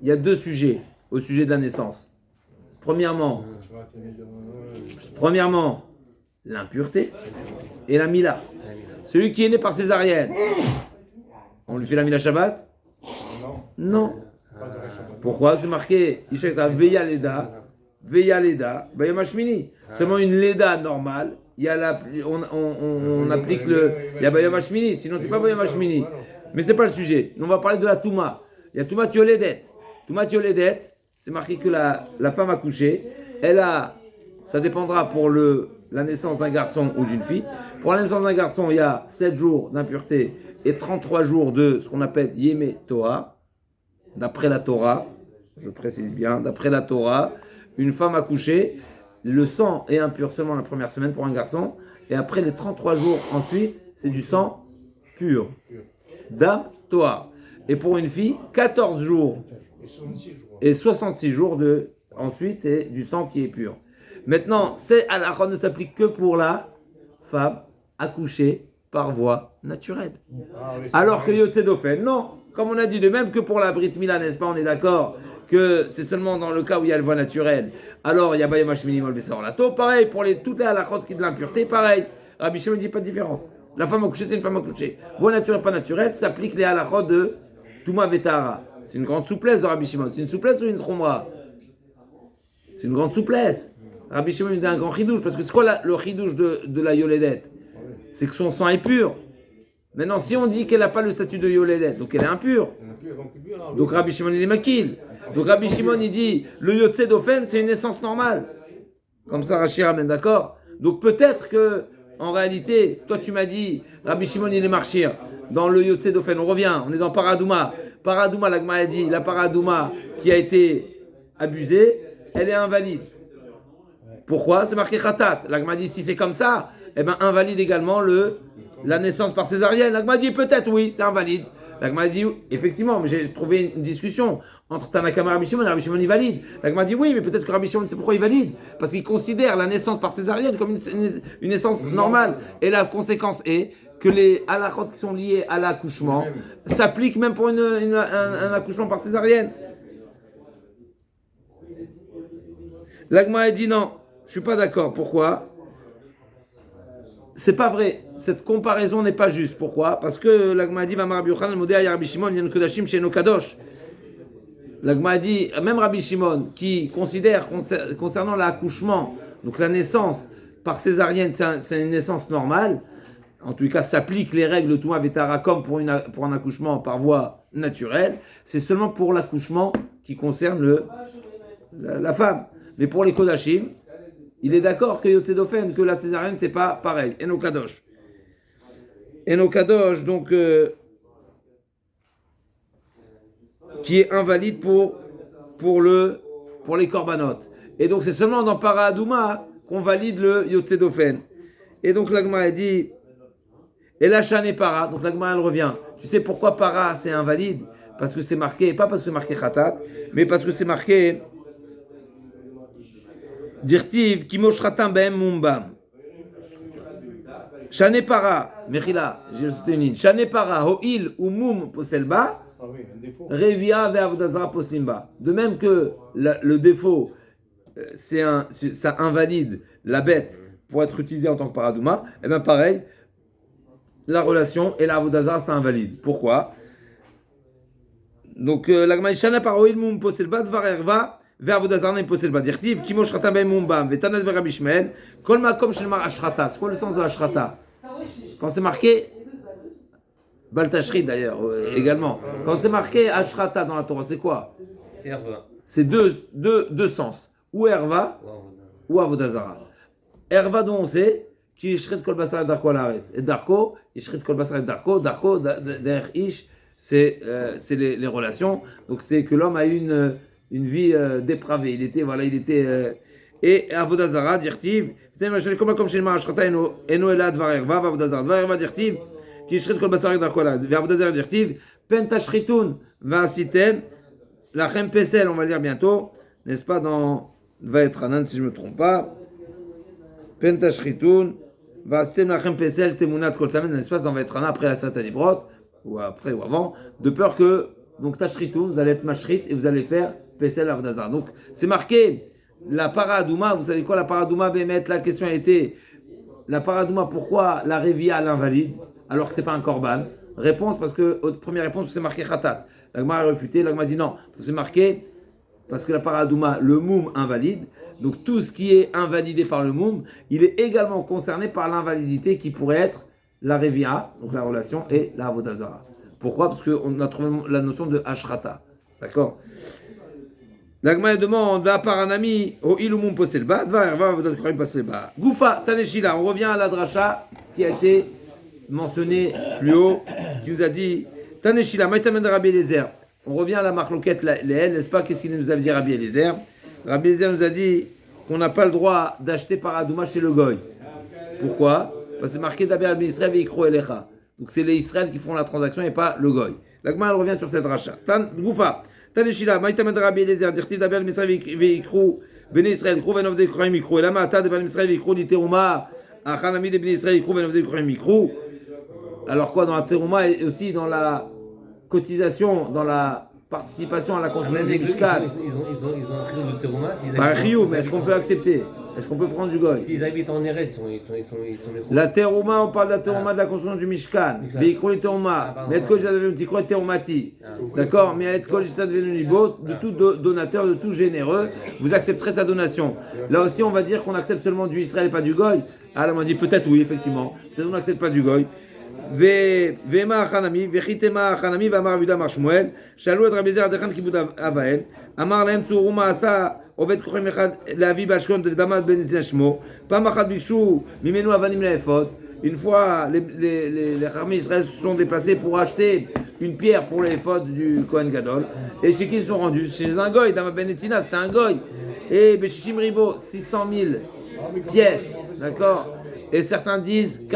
Il y a deux sujets au sujet de la naissance. Premièrement, l'impureté et la mila. Celui qui est né par césarienne, on lui fait la mila Shabbat? Non. Pourquoi? C'est marqué Isha veya leda, bayom hashmini. Seulement une leda normale. Il y a on applique il y a bayom hashmini, sinon c'est pas bayom hashmini. Mais c'est pas le sujet. On va parler de la touma. Il y a touma tioledet. Touma tioledet, c'est marqué que la femme accouchée, ça dépendra pour la naissance d'un garçon ou d'une fille. Pour la naissance d'un garçon, il y a 7 jours d'impureté et 33 jours de ce qu'on appelle Yémé Toa. D'après la Torah, je précise bien, d'après la Torah, une femme accouchée, le sang est impur seulement la première semaine pour un garçon, et après les 33 jours ensuite, c'est du sang pur. Dam Toa. Et pour une fille, 14 jours et 66 jours ensuite, c'est du sang qui est pur. Maintenant, cette halakha ne s'applique que pour la femme accouchée par voie naturelle. Alors que Yotzedofen, non. Comme on a dit de même que pour la Brit Mila, n'est-ce pas, on est d'accord que c'est seulement dans le cas où il y a le voie naturelle. Alors, il y a Bayom Hashmini Mol Besar Lato. Pareil, pour toutes les halakhot qui de l'impureté, pareil. Rabbi Shimon ne dit pas de différence. La femme accouchée, c'est une femme accouchée. Voie naturelle, pas naturelle, s'applique les halakhot de Touma Vetara. C'est une grande souplesse de Rabbi Shimon. C'est une souplesse ou une chomra? C'est une grande souplesse. Rabbi Shimon dit un grand chidouche, parce que c'est quoi le chidouche de la Yoledet? C'est que son sang est pur. Maintenant, si on dit qu'elle n'a pas le statut de Yoledet, donc elle est impure. Donc Rabbi Shimon il est makil. Donc Rabbi Shimon il dit le Yotzedofen c'est une naissance normale. Comme ça Rashi ramène, d'accord? Donc peut-être que en réalité, toi tu m'as dit Rabbi Shimon il est marchir dans le Yotzedofen. On revient, on est dans Paradouma. Paradouma, l'Agma a dit la Paradouma qui a été abusée, elle est invalide. Pourquoi? C'est marqué Khatat. L'Agma dit si c'est comme ça, eh ben invalide également la naissance par césarienne. L'Agma dit peut-être oui, c'est invalide. L'Agma dit effectivement, mais j'ai trouvé une discussion entre Tanakama et Rabbi Shimon. Rabbi Shimon il valide. L'Agma dit oui, mais peut-être que Rabbi Shimon, c'est pourquoi il valide, parce qu'il considère la naissance par césarienne comme une naissance normale. Et la conséquence est que les halachot qui sont liés à l'accouchement s'appliquent même pour un accouchement par césarienne. L'Agma a dit non, je suis pas d'accord. Pourquoi? C'est pas vrai. Cette comparaison n'est pas juste. Pourquoi? Parce que l'Agma a dit Rabbi Yochanan modé Rabbi Shimon yan kodashim she'eno kadosh. L'Agma a dit même Rabbi Shimon qui considère concernant l'accouchement, donc la naissance par césarienne, c'est une naissance normale. en tout cas, s'appliquent les règles de Touma Vetara comme pour un accouchement par voie naturelle, c'est seulement pour l'accouchement qui concerne la femme. Mais pour les Kodashim, il est d'accord que Yotzedofen, que la césarienne, c'est pas pareil. Eno Kadosh. Eno Kadosh, donc, qui est invalide pour les Korbanot. Et donc, c'est seulement dans Para Adouma qu'on valide le Yotzedofen. Et donc, l'Agma a dit, et la Shane Para, donc l'Agma elle revient. Tu sais pourquoi Para c'est invalide? Parce que c'est marqué, pas parce que c'est marqué Khatat, mais parce que c'est marqué Dirtiv, Kimoshratan Behem Mumbam. Shane Para, Mechila, j'ai sauté une ligne. Shane Para, Ho'il ou Mum Poselba, Revia Ve'avodazara Poslimba. De même que le défaut, ça invalide la bête pour être utilisée en tant que paradouma, et bien pareil, la relation et la avodazara, ça invalide. Pourquoi? Donc, l'agma shana paroil mum poselba dvar erva ve'avodazara nem poselba. Dirtiv kimo shrata ben mumbam ve'tanat ve'Rabbi Shmuel kol makom shelmar ashrata. C'est quoi le sens de ashrata? Quand c'est marqué baltashrit d'ailleurs également. Quand c'est marqué ashrata dans la Torah, c'est quoi? C'est erva. C'est deux sens. Ou erva ou avodazara. Erva dont on sait qui ishrit kol basar et darko l'aretz. Et darko, ishrit kol basar et darko. Darko, derrière ish, c'est les relations. Donc c'est que l'homme a eu une vie dépravée. Il était. Et avodazara, dirtiv. Comme chez le marachrata, eno elad var erva, avodazara. Var erva, dirtiv. Qui ishrit kol basar et darko l'aretz. Avodazara, dirtiv. Pentashritun, va sitem. La chem pesel, on va le dire bientôt. N'est-ce pas, dans Vaetranan, si je ne me trompe pas. Pentashritun. Vastem lachem pesel temunat kol samen, un espace dans Vaetranan après la Sata Dibrot, ou après ou avant, de peur que, donc tashritun, vous allez être mashrit et vous allez faire pesel avdazar. Donc c'est marqué, la paradouma, vous savez quoi la paradouma, Bémet, la question a été, la paradouma, pourquoi la révia l'invalide, alors que c'est pas un korban? Réponse, parce que, première réponse, c'est marqué khatat. L'agma a refuté, l'agma dit non, c'est marqué, parce que la paradouma, le moum invalide. Donc tout ce qui est invalidé par le moum, il est également concerné par l'invalidité qui pourrait être la revia, donc la relation, et la avodazara. Pourquoi? Parce qu'on a trouvé la notion de ashrata. D'accord? L'agma demande, va par un ami, au ilumum poselba, va avodazara poselba. Goufa, taneshila, on revient à la dracha qui a été mentionnée plus haut, qui nous a dit, taneshila, maïtamen de Rabbi Eliezer. On revient à la marloquette, n'est-ce pas? Qu'est-ce qu'il nous avait dit Rabbi Eliezer? Rabbi Eliezer nous a dit qu'on n'a pas le droit d'acheter paradouma chez le goy. Pourquoi? Parce que c'est marqué d'Aber al Israël et Ikro Elecha. Donc c'est les Israël qui font la transaction et pas le goy. L'agma elle revient sur cette rachat. Goufa, Taneshila, Maïtamed Rabbi Eliezer, Dirtiv d'Aber al Israël et Ikro, Bene Israël, Ikro Venov de Ikroim Ikro, Elama Ata d'Aber al Israël et Ikro, Niterouma, Achanami de Bene Israël, Ikro Venov de Ikroim Ikro. Alors quoi, dans la Terouma et aussi dans la cotisation, dans la participation à la construction du Mishkan. Ils ont un chiyuv de terouma. Pas un chiyuv, mais est-ce qu'on peut accepter? Est-ce qu'on peut prendre du goy? S'ils habitent en Eretz, ils sont les la terouma, on parle de la terouma de la construction du Mishkan. Veikro les terouma. Mais est-ce que j'ai devenu tikro teroumati? D'accord? Mais est-ce que j'ai devenu nibo de tout donateur, de tout généreux, vous accepterez sa donation. Là aussi, on va dire qu'on accepte seulement du Israël et pas du goy. Ah là, on dit peut-être oui, effectivement. Peut-être qu'on n'accepte pas du goy. Vema Hanami, Vechitema Hanami, Vamar Vida Marshmuel, Shalou et Rabbi Zer Adechan Kibud Avael, Amar Lahem Tsuruma Asa, Ovet Kochem Echad, Lavi Bashkon, Damad Ben Tinashmo, Pamachad Bikshu, Mimenu Avanim Laefot. Une fois, les armées israéliennes se sont déplacés pour acheter une pierre pour les fautes du Kohen Gadol. Et chez qui ils sont rendus? Chez un goy, Damad Ben Tina, c'était un goy. Et Beshishim Ribo, 600 000 pièces, d'accord? Et certains disent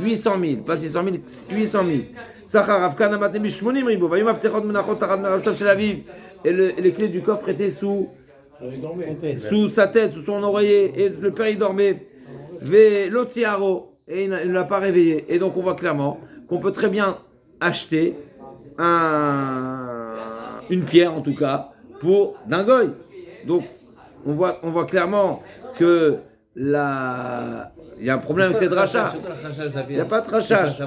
800 000, pas 600 000, 800 000. Sachar Afkan Amatne Bishmonim Ribo, Vayum Aftechot Menachot Tarad Merashtav Shel Aviv. Et les clés du coffre étaient sous sa tête, sous son oreiller. Et le père il dormait. Ve Lotiaro. Et il ne l'a pas réveillé. Et donc on voit clairement qu'on peut très bien acheter une pierre en tout cas pour d'un goy. Donc on voit clairement que il y a un problème avec ces drachas. Il n'y a pas de rachage.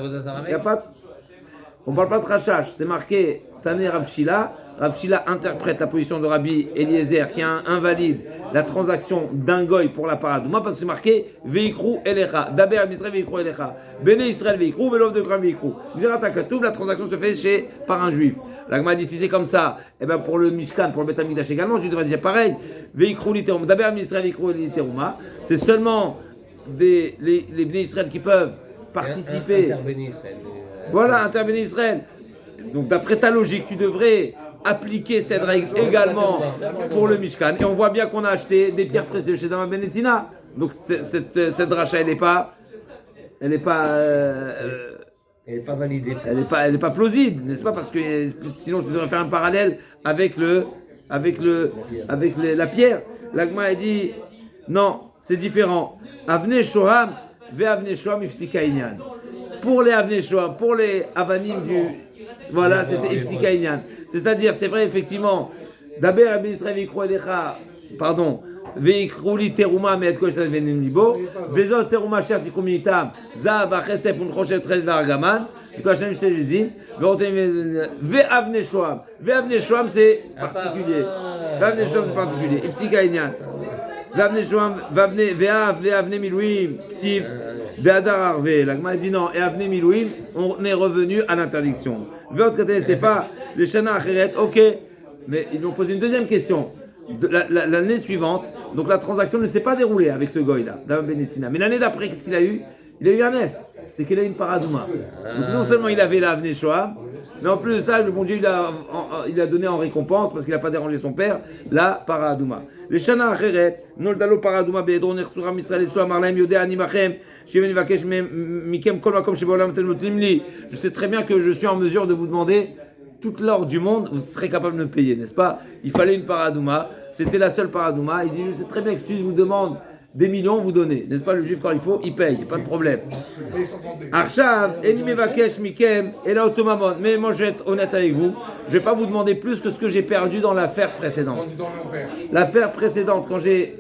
On ne parle pas de rachage. C'est marqué Tané Rabshila. Rabshila interprète la position de Rabbi Eliezer qui est un invalide la transaction d'un goy pour la paradouma parce que c'est marqué Veikrou Elecha. Daber Israël Veikrou Elecha. Bene Israël Veikrou, Velov de Gram Veikrou. La transaction se fait par un juif. L'Agma dit si c'est comme ça, et ben pour le Mishkan, pour le Beth Amikdash également, tu devrais dire pareil. Veikrou Literum. Daber Israël Veikrou Literuma. C'est seulement les Bnei Israël qui peuvent participer. Interbéné Israël. Voilà, interbéné Israël. Donc d'après ta logique, tu devrais appliquer cette règle également pour le Mishkan. Et on voit bien qu'on a acheté des pierres précieuses chez Dama Benetina. Donc cette dracha, elle n'est pas validée. Elle n'est pas plausible, n'est-ce pas? Parce que sinon tu devrais faire un parallèle avec la pierre. L'Agma a dit non, c'est différent. Avne Shoham, ve Avne Shoham ifsika inyan. Pour les Avne Shoham, pour les Avanim voilà, c'était ifsika inyan. C'est-à-dire, c'est vrai, effectivement, Daber Abin Israël Veikrou Elecha, pardon, Veikrou li teruma me'et kosh venim libo, Vezot teruma sher tikum itam, Zav achesef unchoshet tred vargaman, et toi, Hashem Shezim, Ve'avne Shoham. Ve'avne Shoham, c'est particulier. Ve'avne Shoham, c'est particulier. Ifsika inyan. Ve'avne Shoham, ve'avne milouim, ktiv, be'adar arve. L'Agma dit non, et avne milouim, on est revenu à l'interdiction. Ve'ot katene, c'est pas le Shana Acheret, ok, mais ils lui ont posé une deuxième question. L'année suivante, donc la transaction ne s'est pas déroulée avec ce goy-là, Dama Benetina. Mais l'année d'après, qu'est-ce qu'il a eu? Il a eu un S, c'est qu'il a eu une paradouma. Donc non seulement il avait la Avnei Shoham, mais en plus de ça, le bon Dieu il a donné en récompense, parce qu'il n'a pas dérangé son père, la paradouma. Le Shana Acheret, Noldalo paradouma, Be'edron Echsuram Israël, Esu Amarlaim, Yodé Animachem, je sais très bien que je suis en mesure de vous demander toute l'or du monde, vous serez capable de me payer, n'est-ce pas? Il fallait une paradouma, c'était la seule paradouma. Il dit je sais très bien que si je vous demande des millions, vous donnez, n'est-ce pas? Le juif quand il faut, il paye, pas de problème. Arshav, eni mevakesh mikem, et là automamon. Mais moi je vais être honnête avec vous, je vais pas vous demander plus que ce que j'ai perdu dans l'affaire précédente. L'affaire précédente, quand j'ai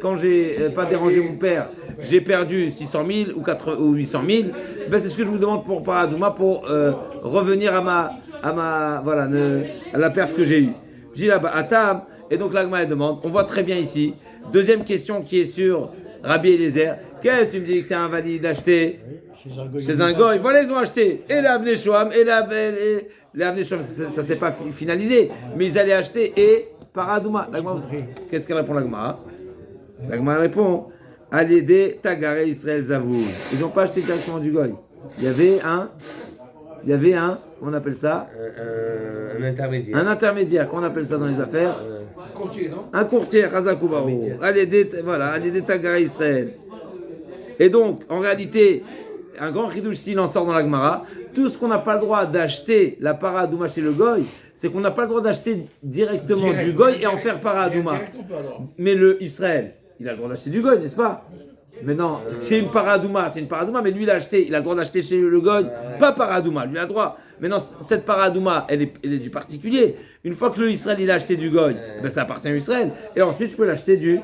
pas dérangé mon père, j'ai perdu 600 000 ou 800 000. Ben c'est ce que je vous demande pour paradouma, pour revenir à la perte que j'ai eue. Je dis là-bas, Atam, et donc l'Agma demande, on voit très bien ici, deuxième question qui est sur Rabbi Eliezer, qu'est-ce que tu me dis que c'est invalide d'acheter chez un goy? Voilà, ils ont acheté, et la Avnei Shoham, et la Avnei Shoham, ça s'est pas finalisé, mais ils allaient acheter, et paradouma. Qu'est-ce qu'elle répond l'Agma? L'Agma répond, Alédé Tagare Israël Zavoul. Ils n'ont pas acheté directement du goy. Il y avait un, on appelle ça un intermédiaire. Un intermédiaire, qu'on appelle ça dans les affaires Courtier, non? un courtier, Chazakoubarou. Alédé Tagare Israël. Et donc, en réalité, un grand chidouche s'il en sort dans la Gemara, tout ce qu'on n'a pas le droit d'acheter, la paradouma chez le goy, c'est qu'on n'a pas le droit d'acheter directement du goy et en faire paradouma. Mais le Israël, il a le droit d'acheter du goy, n'est-ce pas? Mais non, c'est une paradouma, mais lui il a acheté, il a le droit d'acheter chez le goy, pas paradouma, lui il a le droit. Mais non, cette paradouma, elle est du particulier. Une fois que le Israël il a acheté du goy, ben ça appartient à Israël. Et ensuite je peux l'acheter du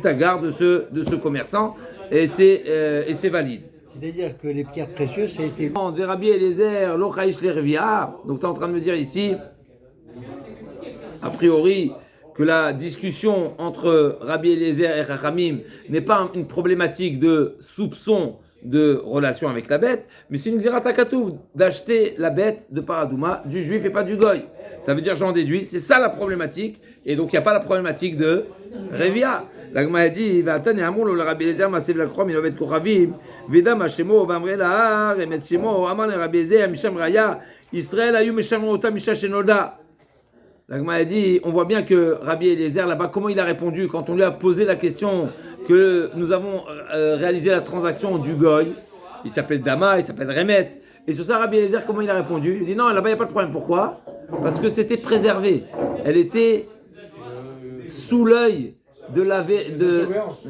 tagar de ce commerçant, et c'est valide. C'est-à-dire que les pierres précieuses, ça a été... Rabbi Eliezer, lo chayish lervia. Donc tu es en train de me dire ici, a priori, que la discussion entre Rabbi Eliezer et Chachamim n'est pas une problématique de soupçon de relation avec la bête, mais c'est une Gzerat HaKatuv, d'acheter la bête de paradouma du juif et pas du goy. Ça veut dire, j'en déduis, c'est ça la problématique, et donc il n'y a pas la problématique de Revia. L'Agma a dit, Va'atani amul le Rabbi Eliezer masev la croix minovet kochavim, Vedam hashemo v'amre lahar emet shemo aman Rabbi Eliezer misham raya Israël ayu mishamro ota misha shenolda. L'Agma a dit, on voit bien que Rabbi Eliezer là-bas, comment il a répondu quand on lui a posé la question que nous avons réalisé la transaction du goy. Il s'appelle Dama, il s'appelle Remet. Et sur ça, Rabbi Eliezer, comment il a répondu? Il dit non, là-bas il n'y a pas de problème. Pourquoi? Parce que c'était préservé. Elle était sous l'œil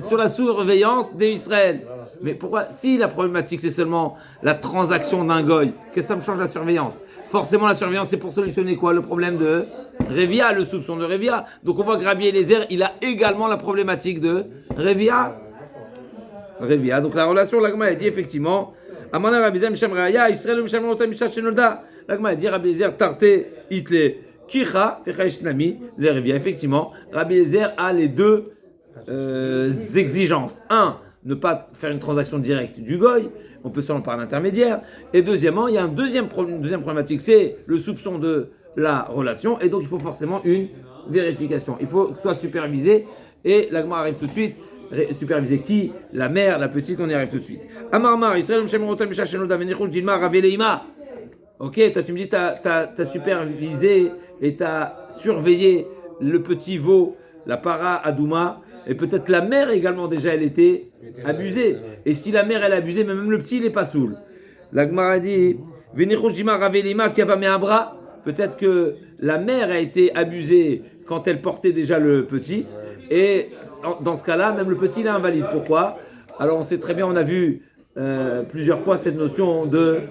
sur la surveillance d'Israël. Mais pourquoi? Si la problématique c'est seulement la transaction d'un goy, qu'est-ce que ça me change la surveillance? Forcément la surveillance c'est pour solutionner quoi? Le problème de Revia, le soupçon de Revia. Donc on voit que Rabbi Eliezer, il a également la problématique de Revia. Donc la relation, l'Agma a dit effectivement, Amana Rabbi Eliezer Misham Raya, Israël Misham Rota Misha Shenolda. L'Agma a dit Rabbi Eliezer Tarte Itle Kicha Fechaishnami le Revia. Effectivement, Rabbi Eliezer a les deux exigences. Un, ne pas faire une transaction directe du goy, on peut seulement par un intermédiaire. Et deuxièmement, il y a une deuxième problématique, c'est le soupçon de la relation, et donc il faut forcément une vérification. Il faut que ce soit supervisé, et l'agma arrive tout de suite. Superviser qui? La mère, la petite, on y arrive tout de suite. Amarmar, Israël, ok, toi tu me dis, t'as supervisé et t'as surveillé le petit veau, la para Adouma, et peut-être la mère également déjà, elle était abusée. Et si la mère elle est abusée, mais même le petit il n'est pas saoul. L'agmar a dit, peut-être que la mère a été abusée quand elle portait déjà le petit, et dans ce cas-là, même le petit il est invalide. Pourquoi? Alors on sait très bien, on a vu plusieurs fois cette notion de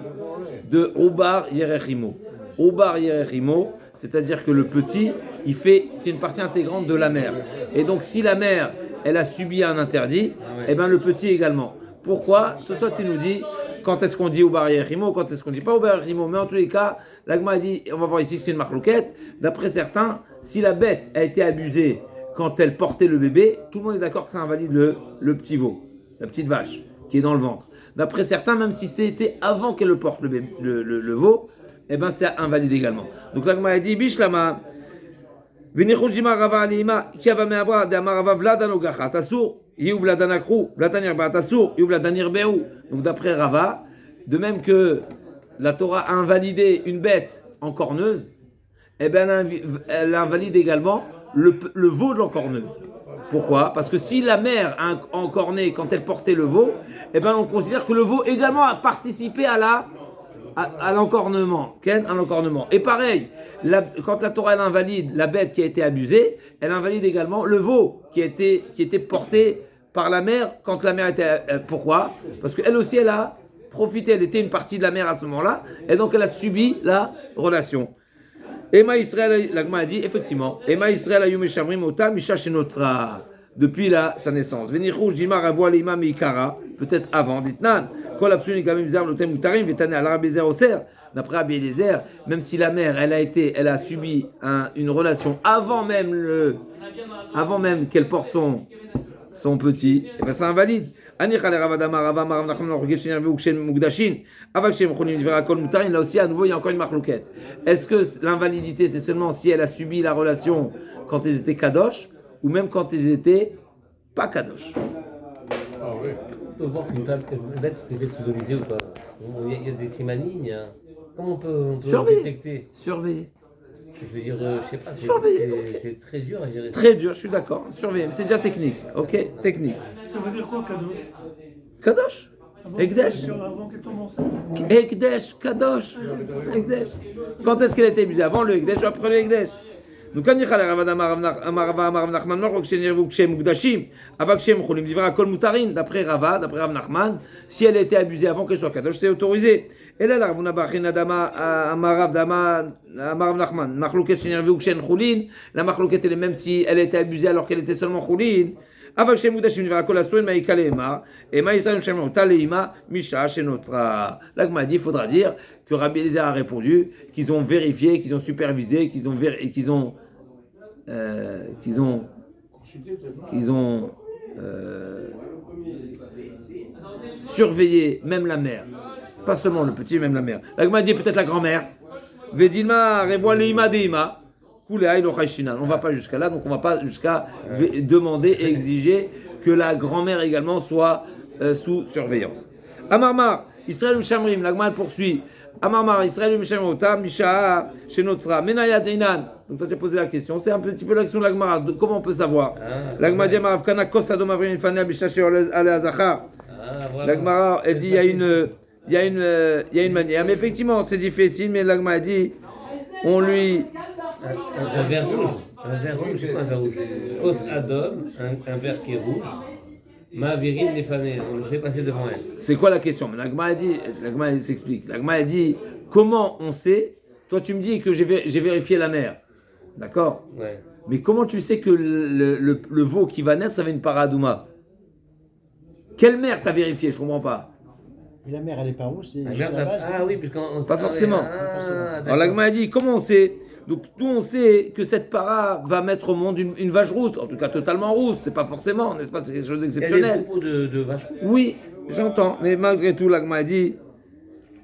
Obar Yerechimo. Obar Yerechimo, c'est-à-dire que le petit, c'est une partie intégrante de la mère. Et donc si la mère, elle a subi un interdit, et ben le petit également. Pourquoi? Tout ça, tu nous dis, quand est-ce qu'on dit Obar Yerechimo, quand est-ce qu'on dit pas Obar Yerechimo. Mais en tous les cas, l'Agma a dit, on va voir ici, c'est une marloquette. D'après certains, si la bête a été abusée quand elle portait le bébé, tout le monde est d'accord que ça invalide le petit veau, la petite vache qui est dans le ventre. D'après certains, même si c'était avant qu'elle le porte le veau, eh ben c'est invalide également. Donc l'Agma a dit Bishlama, Venichujima Rava Alima, Kiava Meabra, de Amarava Vladanogacha, Tassur, Yiou Vladanakru, Vladanir Batassur, Yiou Vladanir Beou. Donc d'après Rava, de même que la Torah a invalidé une bête encorneuse, eh ben elle invalide également le veau de l'encorneuse. Pourquoi? Parce que si la mère a encorné quand elle portait le veau, eh ben on considère que le veau également a participé à l'encornement. À l'encornement. Et pareil, quand la Torah elle invalide la bête qui a été abusée, elle invalide également le veau qui était porté par la mère quand la mère était. Pourquoi? Parce qu'elle aussi elle a profité, elle était une partie de la mère à ce moment-là, et donc elle a subi la relation. Ema Israël, l'Agma a dit, effectivement, Ema Israël ayum eshamrim ota misha shenotra, depuis sa naissance. Venichou jimar avoua leima meikara, peut-être avant, ditnan, kol absolu gamim zar lotem mutarim, vetane al rabezer oser, d'après Rabbi Eliezer, même si la mère, elle a subi une relation avant même qu'elle porte son petit, et ben ça invalide. Là aussi, à nouveau, il y a encore une marloquette. Est-ce que l'invalidité, c'est seulement si elle a subi la relation quand ils étaient kadosh, ou même quand ils étaient pas kadosh? On peut voir qu'une femme, une bête s'est fait sodomiser ou pas. Il y a des simanines, comment on peut détecter? Surveiller. Je veux dire, je sais pas, c'est très dur à gérer. Très dur, je suis d'accord. Surveiller, mais c'est déjà technique, ok? Technique. Ça veut dire quoi, Kadosh? Kadosh? Ekdesh? Avant qu'elle tombe enceinte. Ekdesh, Kadosh. Ekdesh. Quand est-ce qu'elle a été abusée? Avant le Ekdesh ou après le Ekdesh? Donc, quand il y a d'après Rav Nachman, si elle a été abusée avant qu'elle soit Kadosh, c'est autorisé. Et là, Rav Nachman, la machloket elle est même si elle a été abusée alors qu'elle était seulement Choulin. L'Agma dit, il faudra dire que Rabbi Eliezer a répondu qu'ils ont vérifié, qu'ils ont supervisé, qu'ils ont surveillé même la mère, pas seulement le petit, même la mère. L'Agma dit peut-être la grand-mère. Vedilma revoit leima deima. On ne va pas jusqu'à là, donc on ne va pas jusqu'à demander et exiger que la grand-mère également soit sous surveillance. Amarmar, Israël Mishamrim, l'Agma poursuit. Amarmar, Israël Mishamrim, Misha, Shenotra, Menaya Deinan. Donc toi tu as posé la question, c'est un petit peu l'action de l'Agma. Comment on peut savoir? L'Agma dit Amarav Kana Kosa Domavrin Fania Bishashi Azachar. L'Agma dit il y a une manière, mais effectivement c'est difficile, mais l'Agma a dit on lui. Un verre rouge, c'est quoi un verre rouge? Kos Adom, un verre qui est rouge. Ma virine défanée, on le fait passer devant elle. C'est quoi la question? L'Agma s'explique. L'Agma a dit comment on sait? Toi tu me dis que j'ai vérifié la mère, d'accord? Ouais. Mais comment tu sais que le veau qui va naître ça va une paradouma? Quelle mère t'as vérifié? Je comprends pas. Et la mère, elle est pas rouge, c'est La mère, la base. ah oui, puisqu'on Pas forcément. Ah, alors l'Agma a dit comment on sait? Donc nous on sait que cette para va mettre au monde une vache rousse, en tout cas totalement rousse, c'est pas forcément, n'est-ce pas, c'est quelque chose Il y a des d'exceptionnel. troupeaux de vaches rousses. Oui, j'entends, mais malgré tout, l'agma a dit,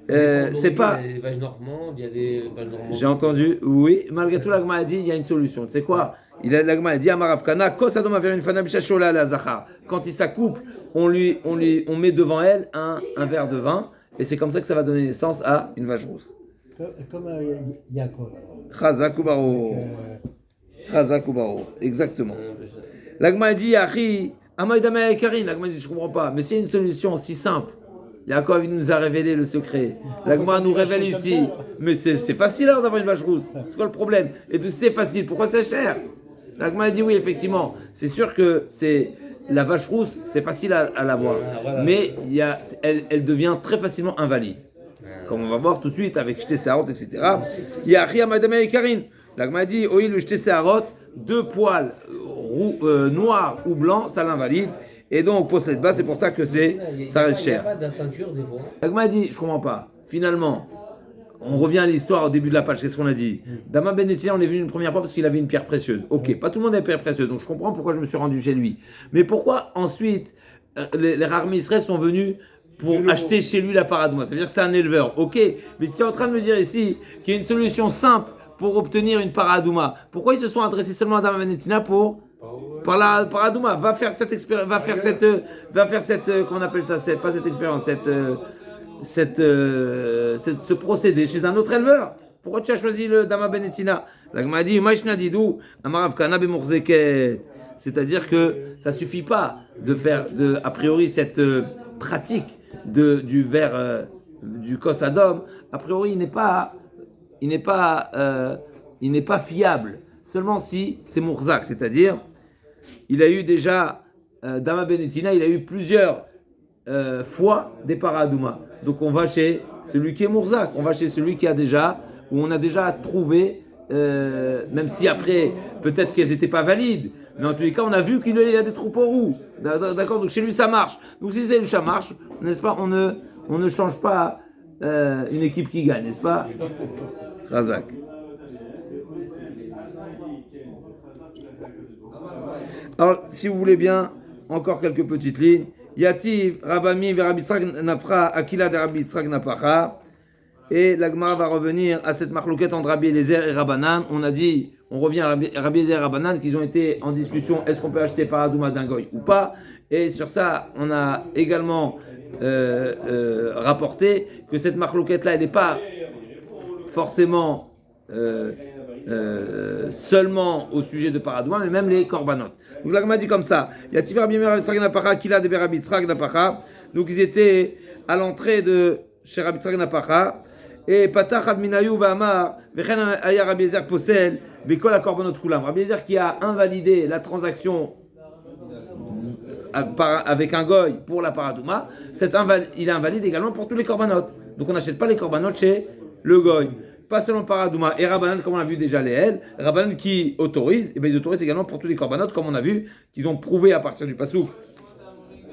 c'est pas... Il y a des vaches normandes, il y a des vaches normandes. J'ai entendu, oui, malgré tout, l'agma a dit, il y a une solution. Tu sais quoi? L'agma a dit, Amaravkana, Kosadom avait une fana bichachola la zachar. Quand il s'accouple, on met devant elle un verre de vin, et c'est comme ça que ça va donner naissance à une vache rousse. Comme Yaakov. Chazak ou Baro. Chazak ou Baro, exactement. L'agma a dit, Achi, Amaïdama et Karine, l'agma a dit, je comprends pas, mais s'il y a une solution si simple, Yaakov il nous a révélé le secret. L'agma nous révèle ici, mais c'est facile alors d'avoir une vache rousse. C'est quoi le problème? Et puis c'est facile, pourquoi c'est cher? L'agma a dit oui, effectivement, c'est sûr que c'est la vache rousse, c'est facile à l'avoir, mais elle devient très facilement invalide. Comme on va voir tout de suite avec Jeté Saharot, etc. Il y a Ria Madame et Karine. L'agma a dit oui, le Jeté Saharot, 2 poils noirs ou blancs, ça l'invalide. Et donc, pour cette base, c'est pour ça que ça reste cher. Il n'y a pas d'attenture des fois. L'agma a dit, je comprends pas. Finalement, on revient à l'histoire au début de la page, qu'est-ce qu'on a dit? Dama Ben Etina, on est venu une première fois parce qu'il avait une pierre précieuse. Ok, pas tout le monde a une pierre précieuse, donc je comprends pourquoi je me suis rendu chez lui. Mais pourquoi ensuite, les rares Israël sont venus pour acheter chez lui la paradouma? Ça veut dire que c'était un éleveur. Ok, mais tu es en train de me dire ici qu'il y a une solution simple pour obtenir une paradouma. Pourquoi ils se sont adressés seulement à Dama Ben Etina par la paradouma? Va faire cette expérience, comment on appelle ça, pas cette expérience, ce procédé chez un autre éleveur. Pourquoi tu as choisi le Dama Benetina? L'agma a dit, c'est-à-dire que ça suffit pas de faire a priori cette pratique du verre du Kos Adom. A priori, il n'est pas fiable. Seulement si c'est Mourzak, c'est-à-dire il a eu déjà Dama Benetina, il a eu plusieurs fois des paradouma. Donc on va chez celui qui est Mourzak, on va chez celui qui a déjà, où on a déjà trouvé, même si après peut-être qu'elles n'étaient pas valides, mais en tous les cas on a vu qu'il y a des troupeaux roux. D'accord, donc chez lui ça marche. Donc si c'est lui ça marche, n'est-ce pas, on ne change pas une équipe qui gagne, n'est-ce pas? Razak. Alors, si vous voulez bien, encore quelques petites lignes. Yativ, Rabami, Verabitzrak, Napra, Akila, de Rabitzrak, Napacha. Et l'Agmara va revenir à cette marloquette entre Rabbi Eliezer et Rabbanan. On a dit, on revient à Rabbi Eliezer et Rabbanan, qu'ils ont été en discussion, est-ce qu'on peut acheter paradouma d'un goy ou pas? Et sur ça, on a également rapporté que cette marloquette-là, elle n'est pas forcément seulement au sujet de paradouma, mais même les korbanot. Donc l'Agma dit comme ça, il y a Tiver Bimer Yitzhak Napacha, Kila de Rabbi Yitzhak Napacha. Donc ils étaient à l'entrée de chez Rabbi Yitzhak Napacha. Et Patach Adminayu Vamar, Vechen Aya Rabbi Eliezer Posel, Bekol a korbanot Kulam. Rabbi Eliezer qui a invalidé la transaction avec un goy pour la paradouma, il invalide également pour tous les korbanot. Donc on n'achète pas les korbanot chez le goy. Pas seulement paradouma et Rabbanan, comme on a vu déjà les L, Rabbanan qui autorise, et bien ils autorisent également pour tous les korbanot, comme on a vu, qu'ils ont prouvé à partir du pasouk,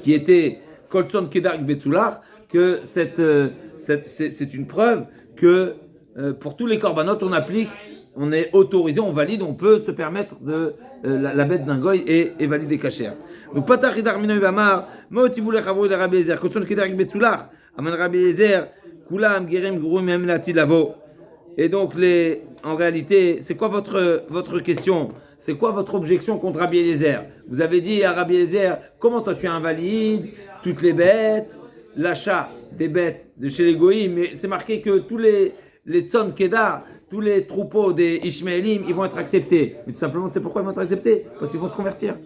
qui était Kolson Kedark Betsular, que c'est une preuve que pour tous les korbanot, on est autorisé, on valide, on peut se permettre de la bête d'un goy et valider cachère. Donc Patach Idar Minoy Vamar, Maoti voulait Chavou de Rabbi Eliezer, Kolson Kedark Betsular, Amen Rabbi Eliezer, Kulam Gerem Grouim Emlati Lavo. Et donc, en réalité, c'est quoi votre question? C'est quoi votre objection contre Rabbi Eliezer? Vous avez dit à Rabbi Eliezer, comment toi tu invalides toutes les bêtes, l'achat des bêtes de chez les Goïm, mais c'est marqué que tous les Tzon Kedar, tous les troupeaux des Ishmaélim, ils vont être acceptés. Mais tout simplement, tu sais pourquoi ils vont être acceptés? Parce qu'ils vont se convertir.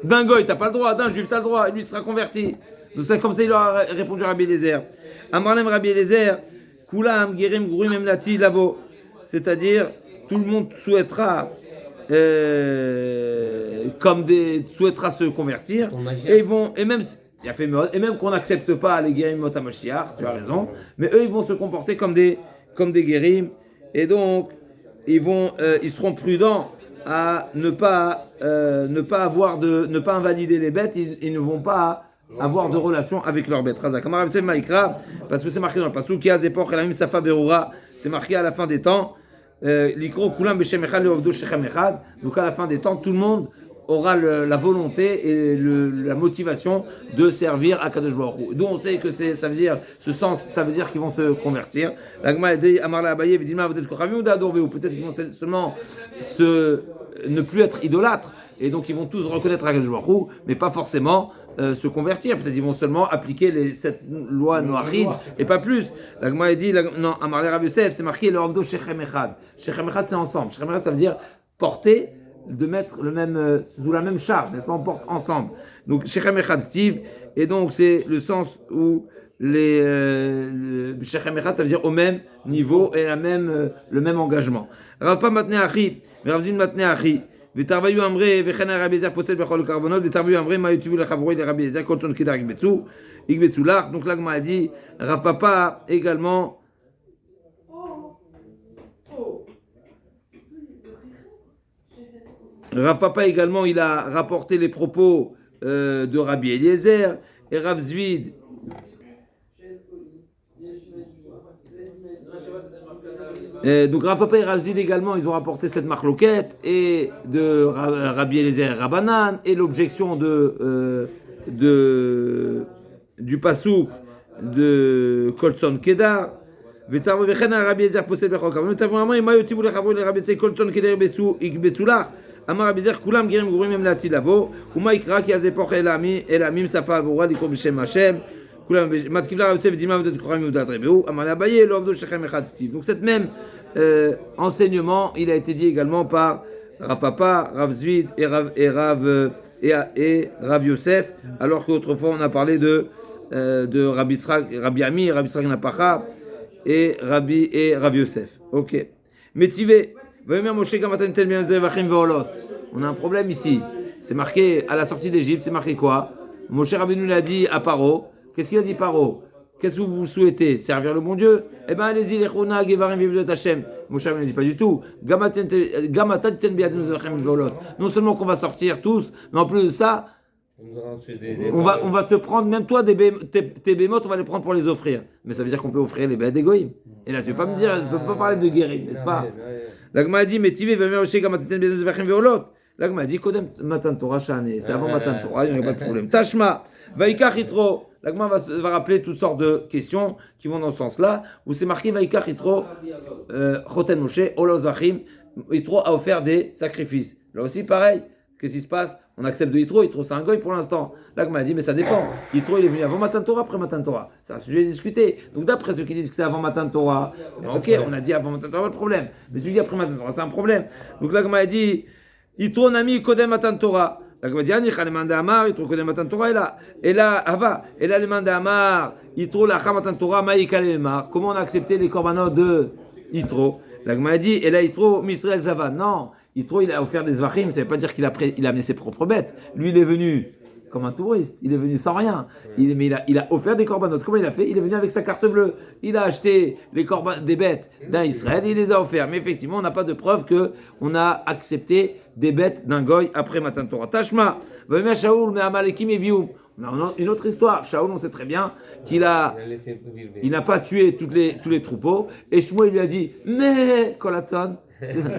D'un Goï, t'as pas le droit, d'un Juif, t'as le droit, et lui il sera converti. Donc c'est comme ça il leur a répondu à Rabbi Eliezer. Amralem Rabbi Eliezer, Kulam, Gerim, Gourim, Emlati, Lavo. C'est-à-dire, tout le monde souhaitera souhaitera se convertir. Et même qu'on n'accepte pas les Gerim Mot HaMashiach, tu as raison, mais eux, ils vont se comporter comme des Gerim. Et donc, ils seront prudents à ne pas invalider les bêtes, ils ne vont pas avoir de relation avec leur bête. Razak. Parce que c'est marqué dans le passage, c'est marqué à la fin des temps, l'ikro kulam b'shem echad le'ovdo shechem echad. Donc à la fin des temps, tout le monde aura la volonté et la motivation de servir à Kadosh Baruch Hu. Donc on sait que ça veut dire ce sens, ça veut dire qu'ils vont se convertir. L'agma dit Amarla Abaye Vidima vous êtes kochavim ou d'adorbe ou peut-être qu'ils vont seulement ne plus être idolâtres et donc ils vont tous reconnaître Kadosh Baruch Hu, mais pas forcément se convertir. Peut-être ils vont seulement appliquer cette loi noachide et pas plus. L'agma dit non Amarla Rav Yosef c'est marqué le Avdo Shechem Echad. Shechem Echad c'est ensemble. Shechem Echad ça veut dire porter, de mettre le même sous la même charge, n'est-ce pas, on porte ensemble. Donc Shechem Echad Ktiv, et donc c'est le sens où Shechem Echad ça veut dire au même niveau et le même engagement. Rav pa matne achi, Rav Zin matne achi, v'tarvayu amre v'chen Rabbi Ezer posel bechol karbonot, v'tarvayu amre ma yutuvu lechavroy de Rabbi Ezer kolton kedar igbetsu lach. Donc là a dit Rav Papa également. Rav Papa également, il a rapporté les propos de Rabbi Eliezer et Rav Zvid. Donc Rav Papa et Rav Zvid également, ils ont rapporté cette marloquette et de Rabbi Eliezer et Rabbanan et l'objection du pasouk de Kolson Kedar. וכן הרבי אליעזר פוסל בכל כבוד. ותבוא אמרים, מה יוטיבו לחברו לרבי אליעזר כל צאן כדי יקבצו לך? אמר רבי אליעזר, כולם גרים גרורים הם להציל לבוא, ומה יקרא כי אז יפוך אל העמים שפה עבורה לקרוא בשם השם. כולם מתקיף לרבי יוסף ודימה ודעת כוחם יהודת רבהו, אמר לאביי לא עבדו שכם אחד סטיב. Donc cette même enseignement, il a été dit également par Rav Papa, Rav Zvid et Rav Yosef, alors qu'autrefois on a parlé de Rabbi Yitzhak, Rabbi Ami, Rabbi Yitzhak Napacha, et Rav Yosef. Ok. Métivé. On a un problème ici. C'est marqué à la sortie d'Égypte, c'est marqué quoi? Moshe Rabbeinu l'a dit à Paro. Qu'est-ce qu'il a dit Paro? Qu'est-ce que vous souhaitez? Servir le bon Dieu? Eh bien allez-y, les Chona, Gevarim, Vivdot Hashem. Moshe Rabbeinu ne dit pas du tout. Non seulement qu'on va sortir tous, mais en plus de ça, on va te prendre, même toi, tes bémotes, on va les prendre pour les offrir. Mais ça veut dire qu'on peut offrir les bêtes d'égoïm. Et là, tu ne peux pas me dire, tu ne peux pas parler de guérim, n'est-ce pas? L'agma a dit, mais tu veux aussi comme tu t'es l'agma a dit, Kodem Matan Torah Shane, c'est avant Matan Torah, il n'y a pas de problème. Tashma, Vaikach Yitro, l'agma va rappeler toutes sortes de questions qui vont dans ce sens-là, où c'est marqué Vaikach Yitro, Choten Moshe, Olo Zachim, Yitro a offert des sacrifices. Là aussi, pareil. Qu'est-ce qui se passe? On accepte de Yitro c'est un goy pour l'instant. Là, comme on a dit, mais ça dépend. Yitro, il est venu avant Matan Torah, après Matan Torah. C'est un sujet discuté. Donc, d'après ceux qui disent que c'est avant Matan Torah, ok, on a dit avant Matan Torah, pas de problème. Mais celui qui dit après Matan Torah, c'est un problème. Donc, là, comme on a dit, Yitro Nami Kodem Matan Torah. Là, comme on a dit, Anicha, le manda Amar, Yitro Kodem Matan Torah, et là, Ava, et là, le manda Amar, Yitro Lacha Matan Torah, Maïka Lemar. Comment on a accepté les korbanot de Yitro? Là, comme on a dit, et là, Yitro, Misrael Zava. Non. Yitro, il a offert des zvachim, ça ne veut pas dire qu'il a amené ses propres bêtes. Lui, il est venu comme un touriste, il est venu sans rien. Mais il a offert des corbanotes. Comment il a fait? Il est venu avec sa carte bleue. Il a acheté des bêtes d'un Israël et il les a offerts. Mais effectivement, on n'a pas de preuve qu'on a accepté des bêtes d'un goy après Matan Torah. Tashma, Shaoul, mais Amalekim et Vioum. On a une autre histoire. Shaoul, on sait très bien qu'il n'a pas tué tous les troupeaux. Et Shmuel lui a dit, mais Kolatson.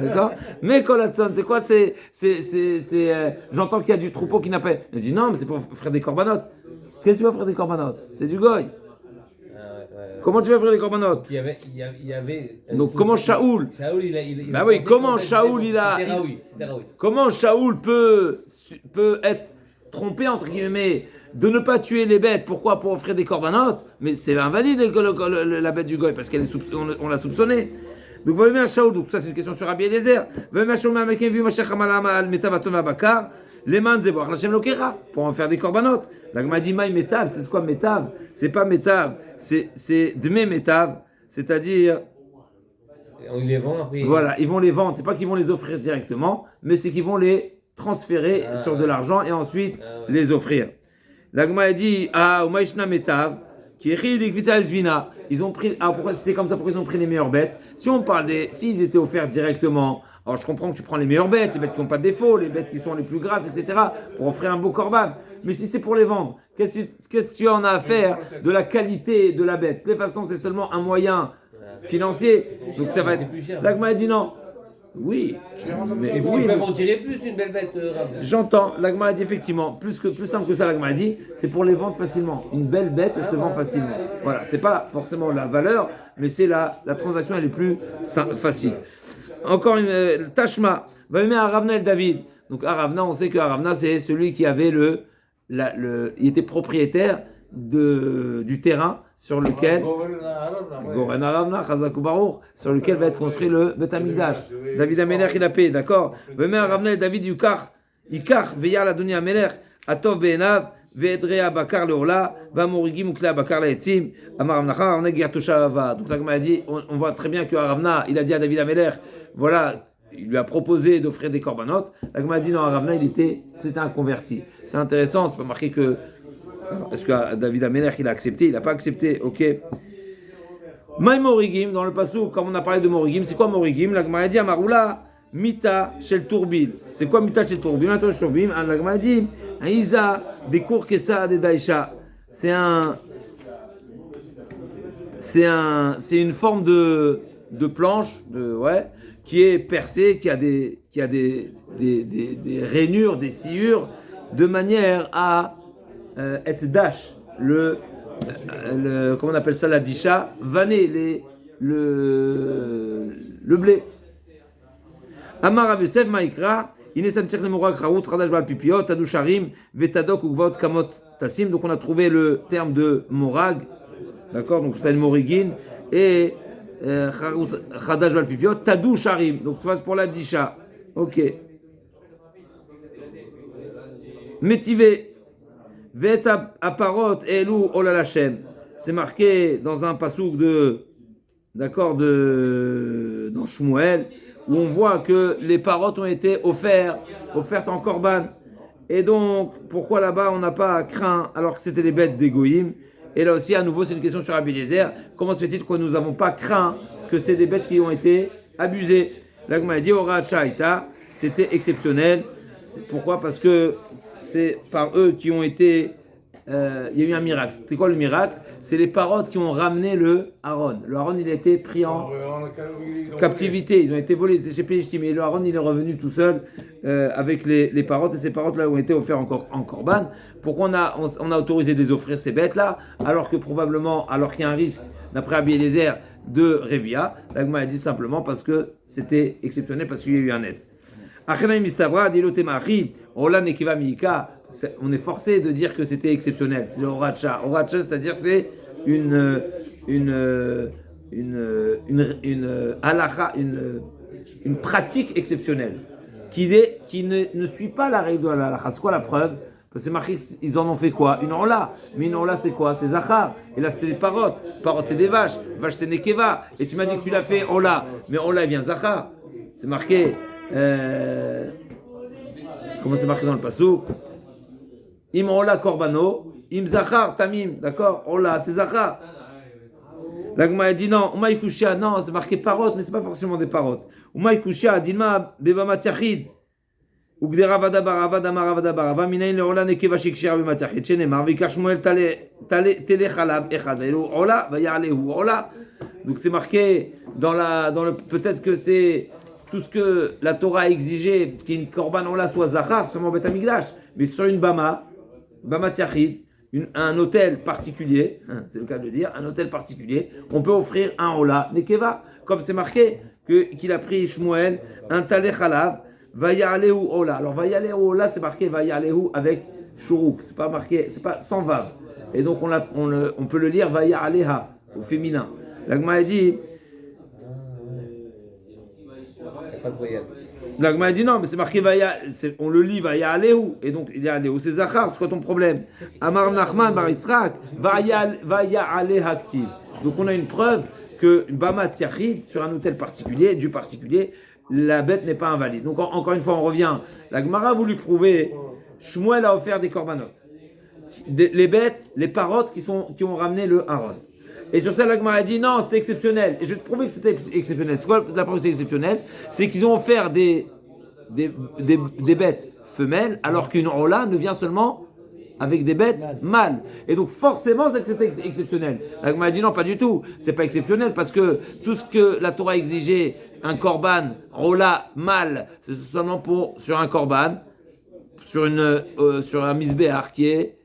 D'accord? Mais Kolatson, c'est quoi? J'entends qu'il y a du troupeau qui n'a pas. Il dit non, mais c'est pour faire des corbanotes. Qu'est-ce que tu vas faire des corbanotes? C'est du goy. Comment tu vas faire des corbanotes? Il y avait donc comment Shaoul bah oui, comment Shaoul il a. Comment Shaoul peut être trompé entre guillemets de ne pas tuer les bêtes? Pourquoi? Pour offrir des corbanotes? Mais c'est invalide la bête du goy parce qu'on l'a soupçonné. Donc, va Shaoul, donc ça c'est une question sur Rabbi Eliezer. Va Shaoul, Ma'amekim, vu Mashiach Hamalama al Metav Bakar, les mains de voir Hashem Lokera, pour en faire des corbanotes. La Gemara dit Maï Metav, c'est quoi Metav? C'est pas Metav, c'est Dme Metav, c'est-à-dire. Ils les vendent après. Voilà, ils vont les vendre, c'est pas qu'ils vont les offrir directement, mais c'est qu'ils vont les transférer sur de l'argent et ensuite les offrir. La Gemara dit Umaishna Metav. Ils ont pris. Alors pourquoi c'est comme ça? Pourquoi ils ont pris les meilleures bêtes? Si on parle s'ils étaient offerts directement, alors je comprends que tu prends les meilleures bêtes, les bêtes qui n'ont pas de défaut, les bêtes qui sont les plus grasses, etc. pour offrir un beau corban. Mais si c'est pour les vendre, qu'est-ce que tu en as à faire de la qualité de la bête? De toute façon, c'est seulement un moyen financier. Donc ça va être. C'est plus cher. L'Agma a dit non. Oui. Mais oui, Ils mais- peuvent en tirer plus une belle bête, Rav. J'entends, l'Agma a dit effectivement, plus simple que ça, l'Agma a dit, c'est pour les vendre facilement. Une belle bête se vend facilement. Voilà, c'est pas forcément la valeur, mais c'est la transaction, elle est plus facile. Encore une Tashma, va aimer Aravna el David. Donc Aravna, on sait que Aravna, c'est celui qui avait il était propriétaire du terrain sur lequel Goren Aravna, Chazak Baruch, sur lequel va être construit le Bet Hamikdash. David Amelech, il a payé, d'accord. Veme Aravna et David Yukar, Veyal Adoni Amelech, Atov Be'enav, Ve'edrea Bakar Leola, Vamorigim Ukla Bakar Laetzim, Amar Amnacha, on est Gyatosha Ava. Donc là, comme il a dit, on voit très bien que Aravna, il a dit à David Amelech, voilà, il lui a proposé d'offrir des korbanot. Là, comme il a dit, non, Aravna, c'était un converti. C'est intéressant, c'est pas marqué que. Alors, est-ce que David Amelech il a accepté? Il n'a pas accepté, ok. Maï Morigim, dans le passou, comme on a parlé de Morigim, c'est quoi Morigim? La Gemara dit Amaroula, Mita Shel Turbil. C'est quoi Mita Shel Turbil? La Gemara dit un Isa, des cours Kessa, des Daïcha. C'est une forme de planche, qui est percée, qui a des rainures, des sciures, de manière à être dash, comment on appelle ça, la disha, vanner le blé. Amar Rav Yosef Maïkra, Inesam Tzech Lemorag Charout, Chadash Bal Pipiot, Tadou Sharim, Vetadok Ugvaot Kamot Tassim. Donc on a trouvé le terme de morag, d'accord, donc c'est une morigine, et Chadash Bal Pipiot, Tadou Sharim, donc c'est pour la disha. Ok. Métivé. Vet aparot elu olal Hashem. C'est marqué dans un pasouk dans Shmuel, où on voit que les parottes ont été offertes en korban. Et donc, pourquoi là-bas on n'a pas craint alors que c'était les bêtes des goïm? Et là aussi, à nouveau, c'est une question sur Rabbi Eliezer. Comment se fait-il que nous n'avons pas craint que c'est des bêtes qui ont été abusées? Là, comme on a dit, Ora Chaïta, c'était exceptionnel. Pourquoi? Parce que c'est par eux qui ont été. Il y a eu un miracle. C'était quoi le miracle? C'est les parottes qui ont ramené le Aaron. Le Aaron, il a été pris en captivité. Ils ont été volés. C'était chez Pélishtim. Et le Aaron, il est revenu tout seul avec les parottes. Et ces parottes-là ont été offertes en korban. Pourquoi on a autorisé de les offrir ces bêtes-là, alors qu'il y a un risque, d'après Rabbi Eliezer, de Révia? L'Agma a dit simplement parce que c'était exceptionnel, parce qu'il y a eu un S. On est forcé de dire que c'était exceptionnel. C'est le Horacha. Horacha, c'est-à-dire que c'est une halakha, une pratique exceptionnelle qui ne suit pas la règle de la halakha. C'est quoi la preuve? Parce que c'est marqué qu'ils en ont fait quoi? Une orla. Mais une orla, c'est quoi? C'est zachar. Et là, c'était des parottes. Parottes, c'est des vaches. Vaches, c'est nekeva. Et tu m'as dit que tu l'as fait orla. Mais orla, il vient zachar. C'est marqué. Comment c'est marqué dans le pasuk? Im ola korbano, im zachar tamim, d'accord? Ola, c'est zachar. L'agma a dit non, umaïkushia, non, c'est marqué parotte, mais c'est pas forcément des parottes. Umaïkushia, dilma bebama tiachid, ugdera vada barava damara vada barava, minayin le ola nekeva shikshira bebama tiachid, shenemar, vikar shmuel tele chalav echad, velo ola, vayalehu ola. Donc c'est marqué peut-être que c'est tout ce que la Torah a exigé, qu'il y ait une korban ola soit zachar, seulement Bet Hamikdash, mais sur une bama tiachid, un hôtel particulier, c'est le cas de le dire, un hôtel particulier, on peut offrir un ola nekeva, comme c'est marqué qu'il a pris Shmuel, un talé chalav, vayalehu ola. Alors vayalehu ola, c'est marqué vayalehu avec shuruk, c'est pas marqué, c'est pas sans vav. Et donc on peut le lire vayaleha au féminin. L'agma a dit. Pas de voyage. L'agma a dit non, mais c'est marqué on le lit Vaya Alehu, et donc il y a Alehu, c'est Zachar, c'est quoi ton problème? Amar Nachman Bar Yitzhak, Vaya Aleh active. Donc on a une preuve que Bama Tiachid, sur un hôtel particulier, du particulier, la bête n'est pas invalide. Donc encore une fois, on revient. La Gemara a voulu prouver, Shmuel a offert des korbanot. Les bêtes, les parottes qui ont ramené le Aaron. Et sur ça, la Gemara a dit non, c'était exceptionnel. Et je vais te prouver que c'était exceptionnel. C'est quoi la preuve que c'est exceptionnel? C'est qu'ils ont offert des bêtes femelles, alors qu'une Ola ne vient seulement avec des bêtes mâles. Et donc forcément c'est que c'était exceptionnel. La Gemara dit non, pas du tout. C'est pas exceptionnel parce que tout ce que la Torah exigeait, un korban, rola, mâle, c'est seulement sur un korban, sur un misbéar qui est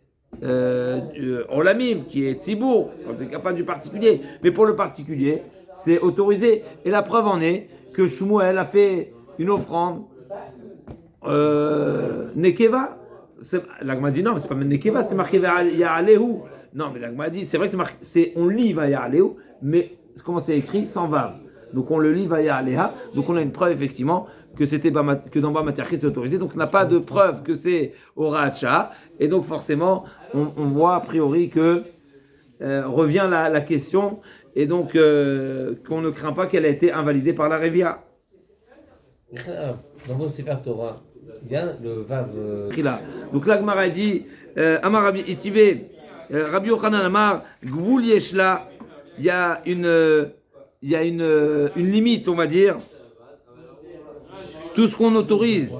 olamim, qui est tzibour, c'est pas du particulier. Mais pour le particulier, c'est autorisé. Et la preuve en est que Shmuel a fait une offrande Nekeva. La Gemara dit non, mais c'est pas Nekeva, c'était marqué Ya'alehu. Non, mais la Gemara dit, c'est vrai que on lit Ya'alehu, mais comment c'est écrit sans vav. Donc on le lit Ya'aleha. Donc on a une preuve effectivement que dans Ba Matiachit c'est autorisé. Donc on n'a pas de preuve que c'est Horacha. Et donc forcément, on voit a priori que revient la question, et donc qu'on ne craint pas qu'elle ait été invalidée par la Révia. Dans vos Sefer Torah, il y a le Vav. Donc la Gemara dit Amar Rabbi Itive, Rabbi Yochanan Amar, Gvul Yeshla, il y a une limite, on va dire. Tout ce qu'on autorise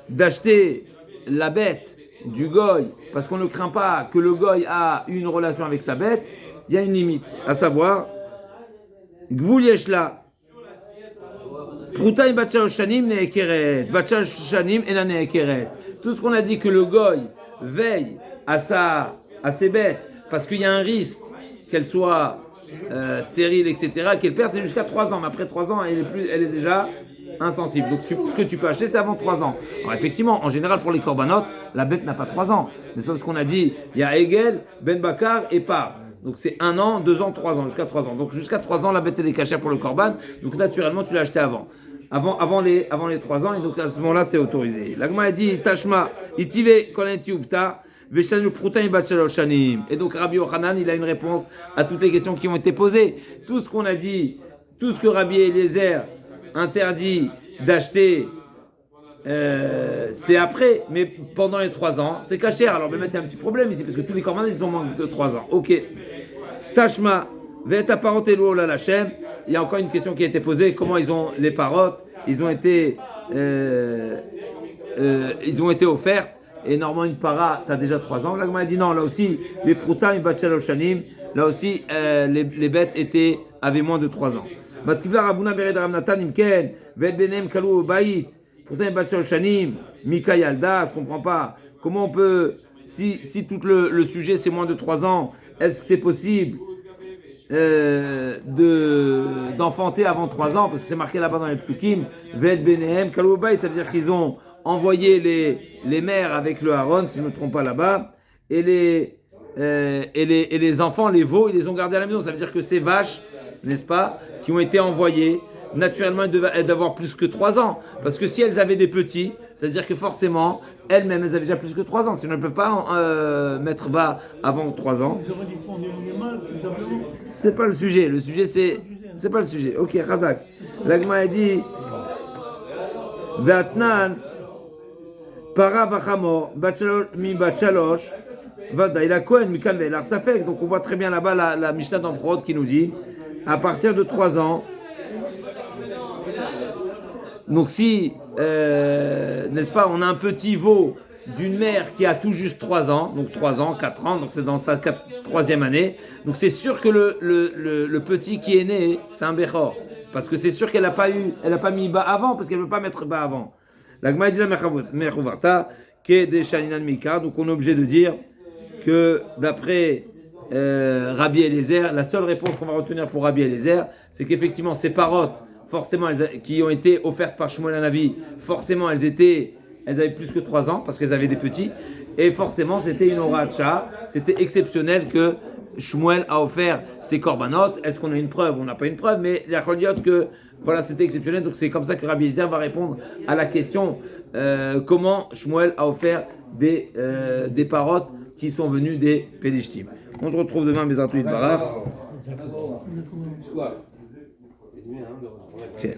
d'acheter la bête du goy, parce qu'on ne craint pas que le goy a une relation avec sa bête, il y a une limite, à savoir Gvul Yeshla. Tout ce qu'on a dit que le goy veille à ses bêtes parce qu'il y a un risque qu'elle soit stérile, etc., qu'elle perde, c'est jusqu'à 3 ans. Mais après 3 ans, elle est déjà insensible. Donc ce que tu peux acheter, c'est avant 3 ans. Alors effectivement, en général, pour les korbanot, la bête n'a pas 3 ans. Mais c'est parce qu'on a dit, il y a Egel, Ben Bakar et Par. Donc c'est 1 an, 2 ans, 3 ans, jusqu'à 3 ans. Donc jusqu'à 3 ans, la bête elle est cachère pour le korban. Donc naturellement, tu l'as acheté avant les 3 ans, et donc à ce moment-là, c'est autorisé. L'agma a dit, Tashma, itive konenti upta, veshanu prutain bat shalosh shanim. Et donc Rabbi Yochanan, il a une réponse à toutes les questions qui ont été posées. Tout ce qu'on a dit, tout ce que Rabbi Eliezer interdit d'acheter, c'est après, mais pendant les 3 ans, c'est cachère. Alors même il y a un petit problème ici, parce que tous les korbanos, ils ont moins de 3 ans. Ok. Tashma, ve'et aparotelu la lachem. Il y a encore une question qui a été posée, comment les parottes, ils ont été offertes, et normalement une para, ça a déjà 3 ans. Là, on m'a dit non, là aussi, les proutam, ils battent shanim, là aussi, les bêtes avaient moins de 3 ans. Batkifla Rabuna Bered Ramnatan, Imken, Ved Benem Kalou Baït, proutam, ils battent shanim, Mika Yalda, je comprends pas. Comment on peut, si tout le sujet c'est moins de 3 ans, est-ce que c'est possible d'enfanter avant 3 ans, parce que c'est marqué là-bas dans les psukim, Ved Benehem Kaloubaït, ça veut dire qu'ils ont envoyé les mères avec le haron, si je ne me trompe pas là-bas, et les enfants, les veaux, ils les ont gardés à la maison. Ça veut dire que ces vaches, n'est-ce pas, qui ont été envoyées, naturellement elles devaient avoir plus que 3 ans, parce que si elles avaient des petits, ça veut dire que forcément elles-mêmes, elles avaient déjà plus que 3 ans. Sinon, elles ne peuvent pas mettre bas avant 3 ans. Ils auraient dû prendre des mâles, tout simplement. C'est pas le sujet. Le sujet, c'est pas le sujet. Ok, Razak. L'agma a dit Vatnan, para vachamor, mi bachalosh, vadaïla kohen, mikan ve'elar safek. Donc, on voit très bien là-bas la Mishnah d'Amprod qui nous dit à partir de 3 ans. Donc si, n'est-ce pas, on a un petit veau d'une mère qui a tout juste 3 ans, donc 3 ans, 4 ans, donc c'est dans sa 3e année, donc c'est sûr que le petit qui est né, c'est un Bechor, parce que c'est sûr qu'elle n'a pas mis bas avant, parce qu'elle ne veut pas mettre bas avant. La Gemara dit la Mechavarta, qui est des Shaninan Mika, donc on est obligé de dire que d'après Rabbi Eliezer, la seule réponse qu'on va retenir pour Rabbi Eliezer, c'est qu'effectivement ces parottes, forcément, qui ont été offertes par Shmuel Hanavi, forcément, elles avaient plus que 3 ans, parce qu'elles avaient des petits, et forcément, c'était une Horacha, c'était exceptionnel que Shmuel a offert ces korbanot. Est-ce qu'on a une preuve? On n'a pas une preuve, mais il y a que, voilà, c'était exceptionnel, donc c'est comme ça que Rabbi Eliezer va répondre à la question comment Shmuel a offert des parottes qui sont venues des Pédishtim. On se retrouve demain, Bezrat Barach. Okay.